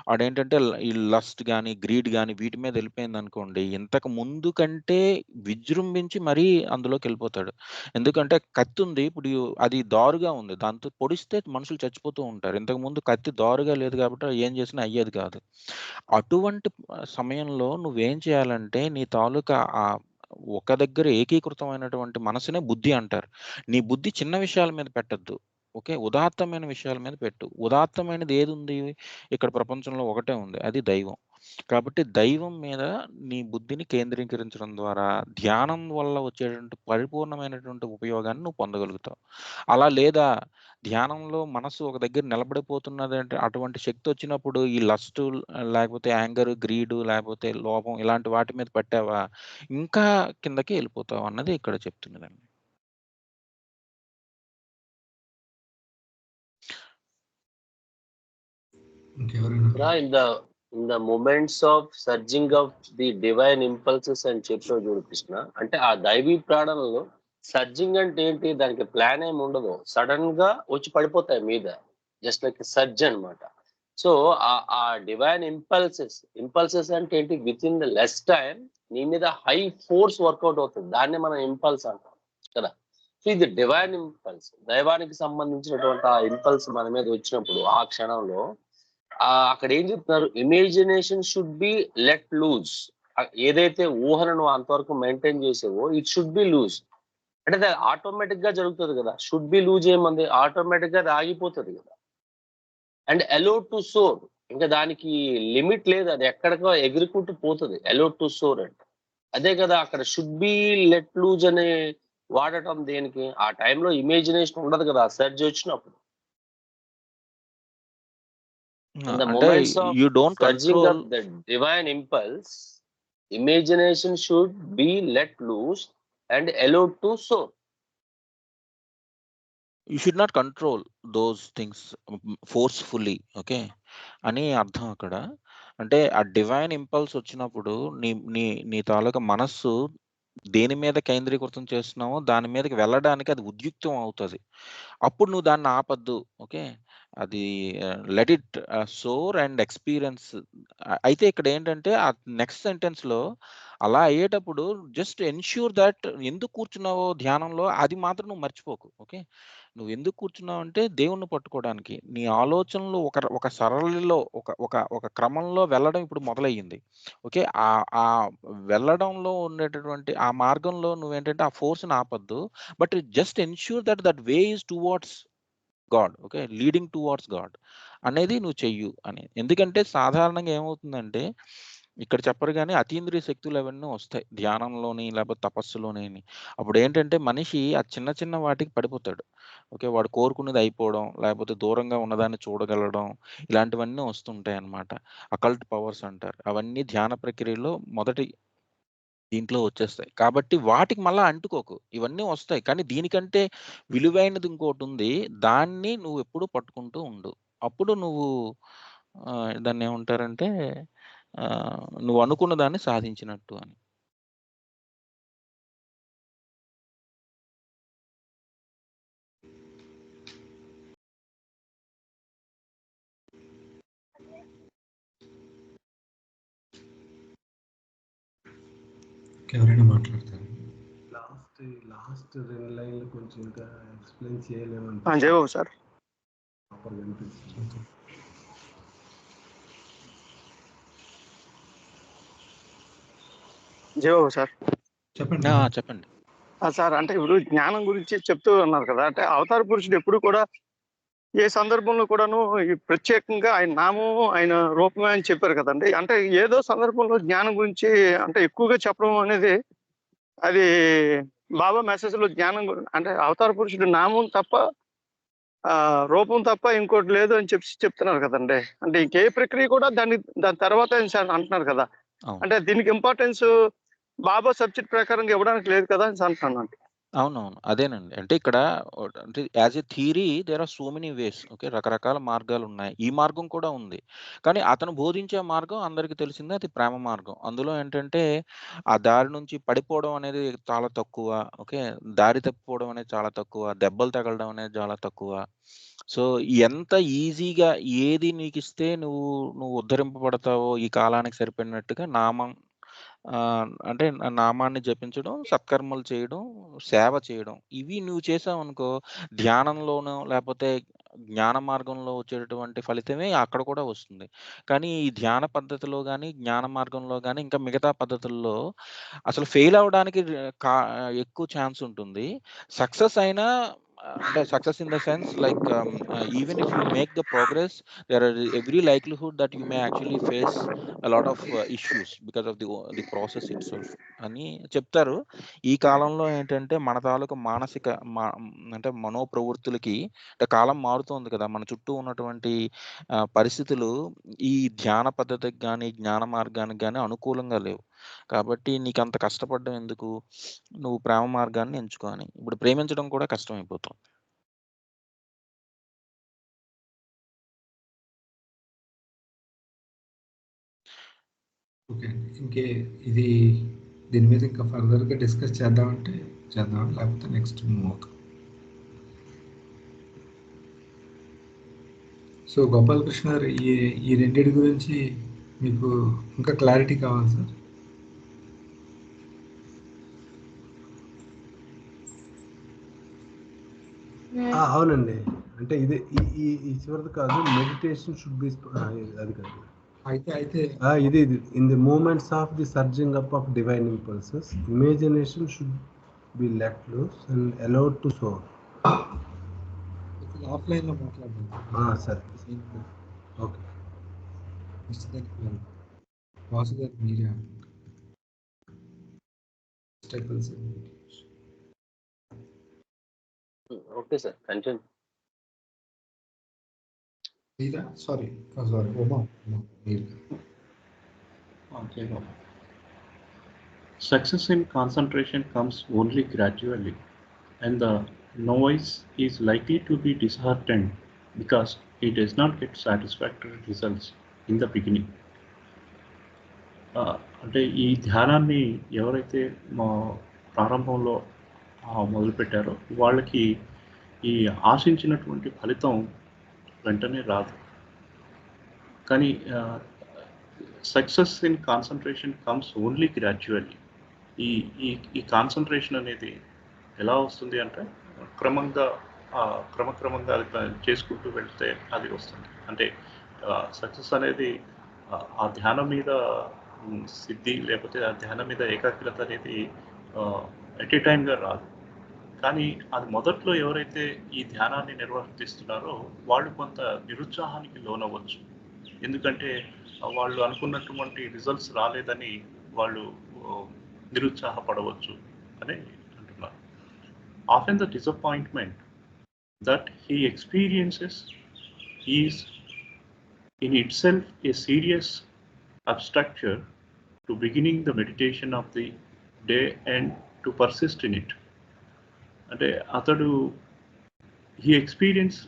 వాడేంటంటే ఈ లస్ట్ గాని, గ్రీడ్ గాని వీటి మీద వెళ్ళిపోయిందనుకోండి, ఇంతకు ముందు కంటే విజృంభించి మరీ అందులోకెళ్ళిపోతాడు. ఎందుకంటే కత్తి ఉంది. ఇప్పుడు అది దారుగా ఉంది. దాంతో పొడిస్తే మనుషులు చచ్చిపోతూ ఉంటారు. ఇంతకుముందు కత్తి దారుగా లేదు కాబట్టి ఏం చేసినా అయ్యేది కాదు. అటువంటి సమయంలో నువ్వేం చేయాలంటే నీ తాలూకా ఒక దగ్గర ఏకీకృతమైనటువంటి మనసునే బుద్ధి అంటారు. నీ బుద్ధి చిన్న విషయాల మీద పెట్టద్దు. ఓకే, ఉదాత్తమైన విషయాల మీద పెట్టు. ఉదాత్తమైనది ఏది ఉంది ఇక్కడ ప్రపంచంలో? ఒకటే ఉంది, అది దైవం. కాబట్టి దైవం మీద నీ బుద్ధిని కేంద్రీకరించడం ద్వారా ధ్యానం వల్ల వచ్చేటువంటి పరిపూర్ణమైనటువంటి ఉపయోగాన్ని నువ్వు పొందగలుగుతావు. అలా లేదా ధ్యానంలో మనసు ఒక దగ్గర నిలబడిపోతున్నది అంటే అటువంటి శక్తి వచ్చినప్పుడు ఈ లస్ట్, లేకపోతే యాంగర్, గ్రీడు, లేకపోతే లోపం ఇలాంటి వాటి మీద పట్టావా ఇంకా కిందకి వెళ్ళిపోతావు అన్నది ఇక్కడ చెప్తున్నదండి. In the moments of surging of the divine impulses అని చెప్పావు చూడు కృష్ణ, అంటే ఆ దైవీ ప్రాణంలో సర్జింగ్ అంటే ఏంటి? దానికి ప్లాన్ ఏమి ఉండదు, సడన్ గా వచ్చి పడిపోతాయి మీద, జస్ట్ లైక్ సర్జ్ అనమాట. సో ఆ డివైన్ ఇంపల్సెస్ అంటే ఏంటి? With in the less time నీ మీద హై ఫోర్స్ వర్కౌట్ అవుతుంది. దాన్ని మనం ఇంపల్స్ అంటాం కదా. సో ఇది డివైన్ ఇంపల్స్, దైవానికి సంబంధించినటువంటి ఆ ఇంపల్స్ మన మీద వచ్చినప్పుడు ఆ క్షణంలో అక్కడ ఏం చెప్తున్నారు? Imagination should be let loose. ఏదైతే ఊహను నువ్వు అంతవరకు మెయింటైన్ చేసేవో ఇట్ షుడ్ బి లూజ్. అంటే అది ఆటోమేటిక్ గా జరుగుతుంది కదా. షుడ్ బి లూజ్ ఏమంది? ఆటోమేటిక్ గా అది ఆగిపోతుంది కదా. అండ్ అలో టు సోర్, ఇంకా దానికి లిమిట్ లేదు, అది ఎక్కడికో ఎగురుకుంటూ పోతుంది. అలో టు సోర్ అంటే అదే కదా. అక్కడ షుడ్ బి లెట్ లూజ్ అనే వాడటం దేనికి? ఆ టైంలో ఇమేజినేషన్ ఉండదు కదా సర్జ్ వచ్చినప్పుడు. In the moments of you don't surging control of the divine impulse, imagination should be let loose and allowed to soar. You should not control those things forcefully. Okay అని అర్థం అక్కడ. అంటే ఆ divine impulse వచ్చినప్పుడు నీ నీ నీ తాలూకా మనస్సు దేని మీద కేంద్రీకృతం చేస్తున్నావో దాని మీదకి వెళ్ళడానికి అది ఉద్యుక్తం అవుతుంది. అప్పుడు నువ్వు దాన్ని ఆపద్దు. ఓకే, అది let it soar and experience. అయితే ఇక్కడ ఏంటంటే ఆ నెక్స్ట్ సెంటెన్స్లో అలా అయ్యేటప్పుడు జస్ట్ ఎన్ష్యూర్ దట్ ఎందుకు కూర్చున్నావో ధ్యానంలో అది మాత్రం నువ్వు మర్చిపోకు. ఓకే, నువ్వు ఎందుకు కూర్చున్నావు అంటే దేవుణ్ణి పట్టుకోవడానికి. నీ ఆలోచనలు ఒక సరళిలో ఒక ఒక ఒక క్రమంలో వెళ్ళడం ఇప్పుడు మొదలయ్యింది. ఓకే, ఆ వెళ్ళడంలో ఉండేటటువంటి ఆ మార్గంలో నువ్వేంటంటే ఆ ఫోర్స్ని ఆపద్దు. But just ensure that way is towards God. Okay, leading towards God అనేది నువ్వు చెయ్యు అని. ఎందుకంటే సాధారణంగా ఏమవుతుందంటే ఇక్కడ చెప్పరు కానీ అతీంద్రియ శక్తులు అవన్నీ వస్తాయి ధ్యానంలోని లేకపోతే తపస్సులోని. అప్పుడు ఏంటంటే మనిషి ఆ చిన్న చిన్న వాటికి పడిపోతాడు. ఓకే, వాడు కోరుకునేది అయిపోవడం, లేకపోతే దూరంగా ఉన్నదాన్ని చూడగలగడం, ఇలాంటివన్నీ వస్తుంటాయి అన్నమాట. అకల్ట్ పవర్స్ అంటారు. అవన్నీ ధ్యాన ప్రక్రియలో మొదటి దీంట్లో వచ్చేస్తాయి. కాబట్టి వాటికి మళ్ళా అంటుకోకు. ఇవన్నీ వస్తాయి. కానీ దీనికంటే విలువైనది ఇంకోటుంది. దాన్ని నువ్వెప్పుడూ పట్టుకుంటూ ఉండు. అప్పుడు నువ్వు దాన్నేమంటారంటే నువ్వు అనుకున్న దాన్ని సాధించినట్టు అని. ఎవరైనా మాట్లాడతారు? లాస్ట్ 2 లైన్లు కొంచెం ఇంకా ఎక్స్ప్లెయిన్ చేయలేమని జయబాబు సార్. ప్రాపర్గా అనిపిస్తుంది. జయబాబు సార్. చెప్పండి. చెప్పండి సార్, అంటే ఇప్పుడు జ్ఞానం గురించి చెప్తూ ఉన్నారు కదా, అంటే అవతార పురుషుడు ఎప్పుడు కూడా ఏ సందర్భంలో కూడాను ఈ ప్రత్యేకంగా ఆయన నామము ఆయన రూపమే అని చెప్పారు కదండి. అంటే ఏదో సందర్భంలో జ్ఞానం గురించి అంటే ఎక్కువగా చెప్పడం అనేది అది బాబా మెసేజ్ లో జ్ఞానం అంటే అవతార పురుషుడు నామం తప్ప రూపం తప్ప ఇంకోటి లేదు అని చెప్తున్నారు కదండి. అంటే ఇంకే ప్రక్రియ కూడా దాని తర్వాత అంటున్నారు కదా. అంటే దీనికి ఇంపార్టెన్స్ బాబా సబ్జెక్ట్ ప్రకారంగా ఇవ్వడానికి లేదు కదా అని అంటున్నాను. అవునవును. అదేనండి. అంటే ఇక్కడ అంటే as a theory there are so many ways. Okay. రకరకాల మార్గాలున్నాయి. ఈ మార్గం కూడా ఉంది. కానీ అతను బోధించే మార్గం అందరికీ తెలిసిందే, అది ప్రేమ మార్గం. అందులో ఏంటంటే ఆ దారి నుంచి పడిపోవడం అనేది చాలా తక్కువ. ఓకే. దారి తప్పిపోవడం అనేది చాలా తక్కువ. దెబ్బలు తగలడం అనేది చాలా తక్కువ. సో, ఎంత ఈజీగా ఏది నీకిస్తే నువ్వు ఉద్ధరింపబడతావో ఈ కాలానికి సరిపడినట్టుగా అంటే నామాన్ని జపించడం, సత్కర్మలు చేయడం, సేవ చేయడం. ఇవి నువ్వు చేసావనుకో ధ్యానంలోనో లేపోతే జ్ఞాన మార్గంలో వచ్చేటటువంటి ఫలితమే అక్కడ కూడా వస్తుంది. కానీ ఈ ధ్యాన పద్ధతిలో గాని, జ్ఞాన మార్గంలో గాని, ఇంకా మిగతా పద్ధతుల్లో అసలు ఫెయిల్ అవ్వడానికి ఎక్కువ ఛాన్స్ ఉంటుంది. సక్సెస్ అయినా అంటే success in the sense like even if you make the progress, there are every likelihood that you may actually face a lot of issues because of the process itself అని చెప్తారు. ఈ కాలంలో ఏంటంటే మన తాలూకు మానసిక అంటే మనోప్రవృత్తులకి అంటే కాలం మారుతోంది కదా. మన చుట్టూ ఉన్నటువంటి పరిస్థితులు ఈ ధ్యాన పద్ధతికి గాని, జ్ఞాన మార్గానికి గాని అనుకూలంగా లేవు. కాబట్టి నీకంత కష్టపడడం ఎందుకు? నువ్వు ప్రేమ మార్గాన్ని ఎంచుకో అని. ఇప్పుడు ప్రేమించడం కూడా కష్టమైపోతుంది. ఓకే. దీని మీద ఇంకా ఫర్దర్గా డిస్కస్ చేద్దాం, లేకపోతే నెక్స్ట్ మూవ్ అవుతాం. సో గోపాలకృష్ణ గారు, ఈ రెండింటి గురించి మీకు ఇంకా క్లారిటీ కావాలి సార్? అవునండి. అంటే ఇదే ఈ చివరిది కాదు, మెడిటేషన్ షుడ్ బి అది కాదు. అయితే ఇది in the moments of the surging up of divine impulses, imagination should be let loose and allowed to soar. ఆఫ్లైన్లో మాట్లాడదాం. సరే, ఓకే. వాసు గారు మీరే okay sir, continue. Sorry Uma మీరు. Success in concentration comes only gradually, and the novice is likely to be disheartened because he does not get satisfactory results in the beginning. అంటే ఈ ధ్యానాన్ని ఎవరైతే ప్రారంభంలో మొదలుపెట్టారో వాళ్ళకి ఈ ఆశించినటువంటి ఫలితం వెంటనే రాదు. కానీ success in concentration comes only gradually. ఈ కాన్సన్ట్రేషన్ అనేది ఎలా వస్తుంది అంటే క్రమక్రమంగా అది చేసుకుంటూ వెళ్తే అది వస్తుంది. అంటే సక్సెస్ అనేది ఆ ధ్యానం మీద సిద్ధి లేకపోతే ఆ ధ్యానం మీద ఏకాగ్రత అనేది ఎట్ ఏ టైమ్గా రాదు. కానీ అది మొదట్లో ఎవరైతే ఈ ధ్యానాన్ని నిర్వర్తిస్తున్నారో వాళ్ళు కొంత నిరుత్సాహానికి లోనవ్వచ్చు. ఎందుకంటే వాళ్ళు అనుకున్నటువంటి రిజల్ట్స్ రాలేదని వాళ్ళు నిరుత్సాహపడవచ్చు అని అంటున్నారు. Often the disappointment that he experiences is in itself a serious obstacle to beginning the meditation of the day and to persist in it. అంటే అతడు he experience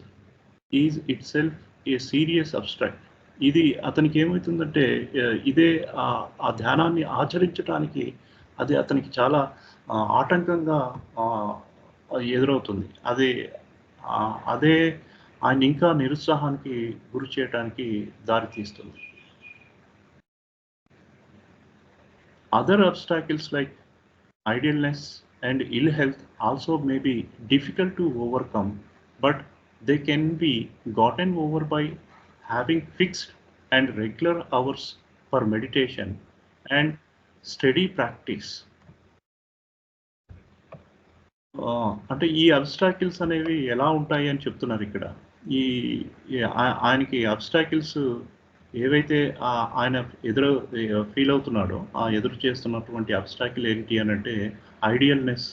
is it self A serious abstract. ఇది అతనికి ఏమవుతుందంటే ఇదే ఆ ధ్యానాన్ని ఆచరించడానికి అది అతనికి చాలా ఆటంకంగా ఎదురవుతుంది. అదే ఆయన ఇంకా నిరుత్సాహానికి గురి చేయడానికి దారి తీస్తుంది. Other obstacles like idleness and ill health also may be difficult to overcome, but they can be gotten over by having fixed and regular hours for meditation and steady practice. అంటే ఈ అబ్స్టాకిల్స్ అనేవి ఎలా ఉంటాయి అని చెప్తున్నారు ఇక్కడ. ఆయనకి obstacles ఏవైతే ఆయన ఫీల్ అవుతున్నాడో ఆ ఎదురు చేస్తున్నటువంటి అబ్స్టాకిల్ ఏంటి అని అంటే ఐడియల్నెస్,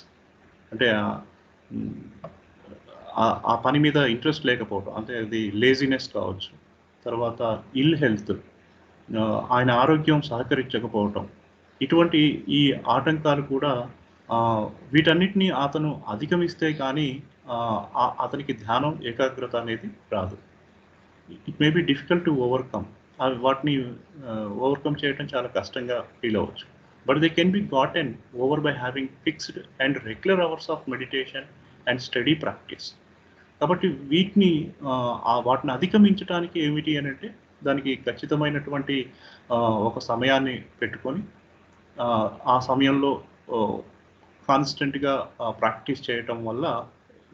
అంటే ఆ పని మీద ఇంట్రెస్ట్ లేకపోవడం, అంటే అది లేజినెస్ కావచ్చు. తర్వాత ఇల్ హెల్త్, ఆయన ఆరోగ్యం సహకరించకపోవటం. ఇటువంటి ఈ ఆటంకాలు కూడా వీటన్నిటిని అతను అధిగమిస్తే కానీ అతనికి ధ్యానం ఏకాగ్రత అనేది రాదు. It may be difficult to overcome. వాటిని ఓవర్కమ్ చేయడం చాలా కష్టంగా ఫీల్ అవ్వచ్చు. But they can be gotten over by having fixed and regular hours of meditation and study practice. కాబట్టి వాటిని అధిగమించడానికి ఏమిటి అని అంటే దానికి ఖచ్చితమైనటువంటి ఒక సమయాన్ని పెట్టుకొని ఆ సమయంలో కాన్స్టెంట్గా ప్రాక్టీస్ చేయటం వల్ల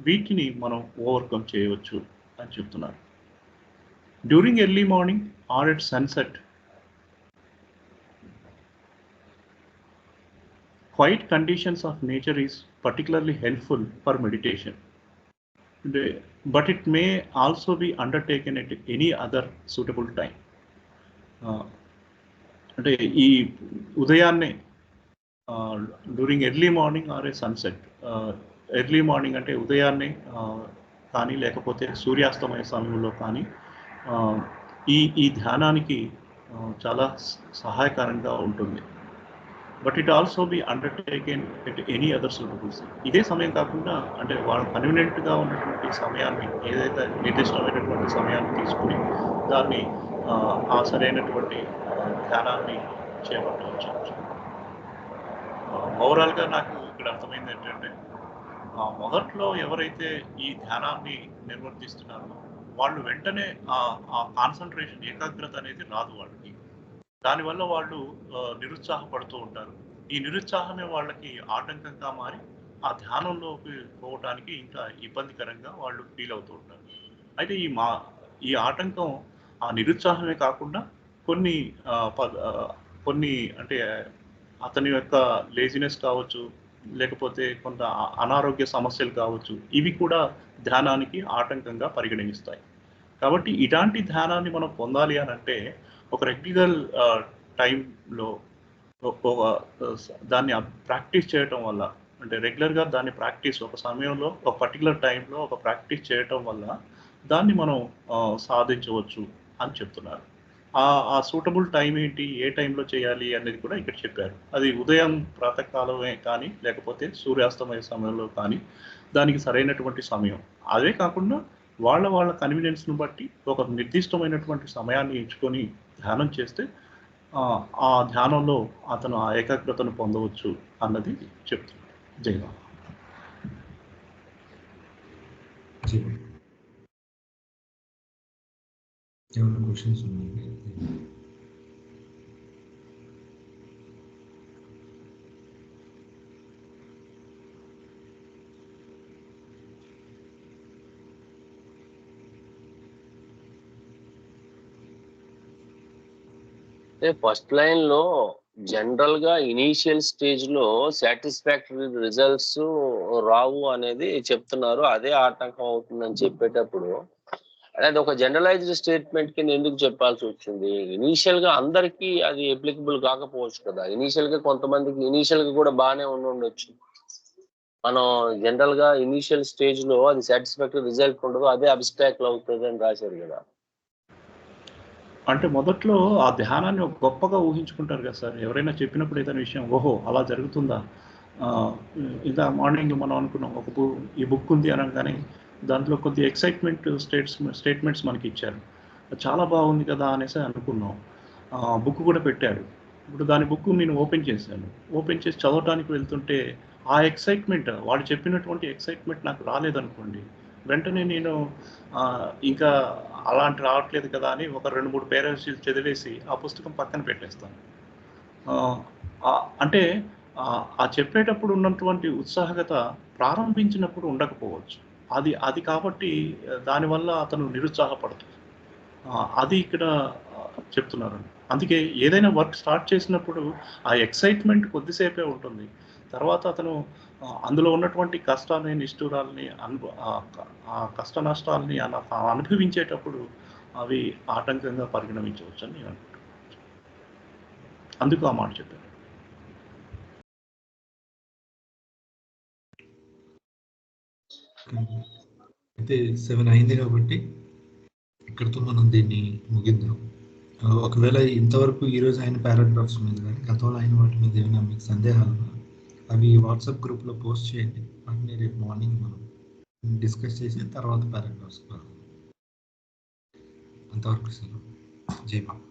వీటిని మనం ఓవర్కమ్ చేయవచ్చు అని చెప్తున్నారు. During early morning or at sunset, quiet conditions of nature is particularly helpful for meditation, but it may also be undertaken at any other suitable time. అంటే ఈ ఉదయాన్నే during early morning or A sunset, early morning అంటే ఉదయాన్నే కానీ లేకపోతే సూర్యాస్తమయ సమయంలో కానీ ఈ ధ్యానానికి చాలా సహాయకరంగా ఉంటుంది. But it also be undertaken at any other suitables. ఇదే సమయం కాకుండా అంటే వాళ్ళు కన్వీనియంట్గా ఉన్నటువంటి సమయాన్ని, ఏదైతే నిర్దిష్టమైనటువంటి సమయాన్ని తీసుకుని దాన్ని ఆ సరైనటువంటి ధ్యానాన్ని చేపట్టవచ్చు. ఓవరాల్గా నాకు ఇక్కడ అర్థమైంది ఏంటంటే మొదట్లో ఎవరైతే ఈ ధ్యానాన్ని నిర్వర్తిస్తున్నారో వాళ్ళు వెంటనే ఆ కాన్సన్ట్రేషన్, ఏకాగ్రత అనేది రాదు వాళ్ళకి. దానివల్ల వాళ్ళు నిరుత్సాహపడుతూ ఉంటారు. ఈ నిరుత్సాహమే వాళ్ళకి ఆటంకంగా మారి ఆ ధ్యానంలోకి పోవటానికి ఇంకా ఇబ్బందికరంగా వాళ్ళు ఫీల్ అవుతూ ఉంటారు. అయితే ఈ ఆటంకం ఆ నిరుత్సాహమే కాకుండా కొన్ని అంటే అతని యొక్క లేజినెస్ కావచ్చు, లేకపోతే కొంత అనారోగ్య సమస్యలు కావచ్చు, ఇవి కూడా ధ్యానానికి ఆటంకంగా పరిగణిస్తాయి. కాబట్టి ఇలాంటి ధ్యానాన్ని మనం పొందాలి అని అంటే ఒక రెగ్యులర్ టైంలో దాన్ని ప్రాక్టీస్ చేయటం వల్ల, అంటే రెగ్యులర్గా దాన్ని ఒక సమయంలో ఒక పర్టికులర్ టైంలో ఒక ప్రాక్టీస్ చేయటం వల్ల దాన్ని మనం సాధించవచ్చు అని చెప్తున్నారు. ఆ సూటబుల్ టైం ఏంటి, ఏ టైంలో చేయాలి అనేది కూడా ఇక్కడ చెప్పారు. అది ఉదయం ప్రాతకాలమే కానీ లేకపోతే సూర్యాస్తమయ సమయంలో కానీ దానికి సరైనటువంటి సమయం. అదే కాకుండా వాళ్ళ కన్వీనియన్స్ను బట్టి ఒక నిర్దిష్టమైనటువంటి సమయాన్ని ఎంచుకొని ధ్యానం చేస్తే ఆ ధ్యానంలో అతను ఆ ఏకాగ్రతను పొందవచ్చు అన్నది చెప్తున్నారు. జై ఏమైనా క్వశ్చన్స్ ఉన్నాయండి? ఫస్ట్ లైన్ లో జనరల్ గా ఇనీషియల్ స్టేజ్ లో సాటిస్ఫాక్టరీ రిజల్ట్స్ రావు అనేది చెప్తున్నారు. అదే ఆటంకం అవుతుందని చెప్పేటప్పుడు అది ఒక జనరలైజ్డ్ స్టేట్మెంట్ కింద ఎందుకు చెప్పాల్సి వచ్చింది? ఇనీషియల్ గా అందరికీ అది అప్లికబుల్ కాకపోవచ్చు కదా. ఇనీషియల్ గా కొంతమందికి ఇనీషియల్ గా కూడా బాగానే ఉండొచ్చు. మనం జనరల్ గా ఇనీషియల్ స్టేజ్ లో అది సాటిస్ఫాక్టరీ రిజల్ట్ ఉండదు, అదే అబ్స్ట్రాక్ట్ అవుతుంది అని రాశారు కదా. అంటే మొదట్లో ఆ ధ్యానాన్ని ఒక గొప్పగా ఊహించుకుంటారు కదా సార్. ఎవరైనా చెప్పినప్పుడు ఏదైనా విషయం ఓహో అలా జరుగుతుందా, ఇంకా మార్నింగ్ మనం అనుకున్నాం ఈ బుక్ ఉంది అనగానే దాంట్లో కొద్ది ఎక్సైట్మెంట్ స్టేట్మెంట్స్ మనకి ఇచ్చారు. చాలా బాగుంది కదా అనేసి అనుకున్నాం. బుక్ కూడా పెట్టారు. ఇప్పుడు దాని బుక్ నేను ఓపెన్ చేశాను. ఓపెన్ చేసి చదవటానికి వెళ్తుంటే ఆ ఎక్సైట్మెంట్, వాడు చెప్పినటువంటి ఎక్సైట్మెంట్ నాకు రాలేదనుకోండి, వెంటనే నేను ఇంకా అలాంటి రావట్లేదు కదా అని ఒక 2-3 పేరాస్ చదివేసి ఆ పుస్తకం పక్కన పెట్టేస్తాను. అంటే ఆ చెప్పేటప్పుడు ఉన్నటువంటి ఉత్సాహకత ప్రారంభించినప్పుడు ఉండకపోవచ్చు. అది కాబట్టి దానివల్ల అతను నిరుత్సాహపడతాడు. అది ఇక్కడ చెప్తున్నారు. అందుకే ఏదైనా వర్క్ స్టార్ట్ చేసినప్పుడు ఆ ఎక్సైట్మెంట్ కొద్దిసేపే ఉంటుంది. తర్వాత అతను అందులో ఉన్నటువంటి కష్టాన్ని, నిష్ఠూరాలని, ఆ కష్ట నష్టాలని అనుభవించేటప్పుడు అవి ఆటంకంగా పరిగణించవచ్చు అని నేను అనుకుంటున్నాను. అందుకు ఆ మాట చెప్పాను. అయితే 7 అయింది కాబట్టి ఇక్కడితో మనం దీన్ని ముగిద్దాం. ఒకవేళ ఇంతవరకు ఈరోజు అయిన పారాగ్రాఫ్స్ మీద కానీ గతంలో అయిన వాటి మీద ఏమైనా మీకు సందేహాలు అవి వాట్సాప్ గ్రూప్లో పోస్ట్ చేయండి. వాటిని రేపు మార్నింగ్ మనం డిస్కస్ చేసి తర్వాత పారాగ్రాఫ్స్. అంతవరకు సెలవు. జై బాబా.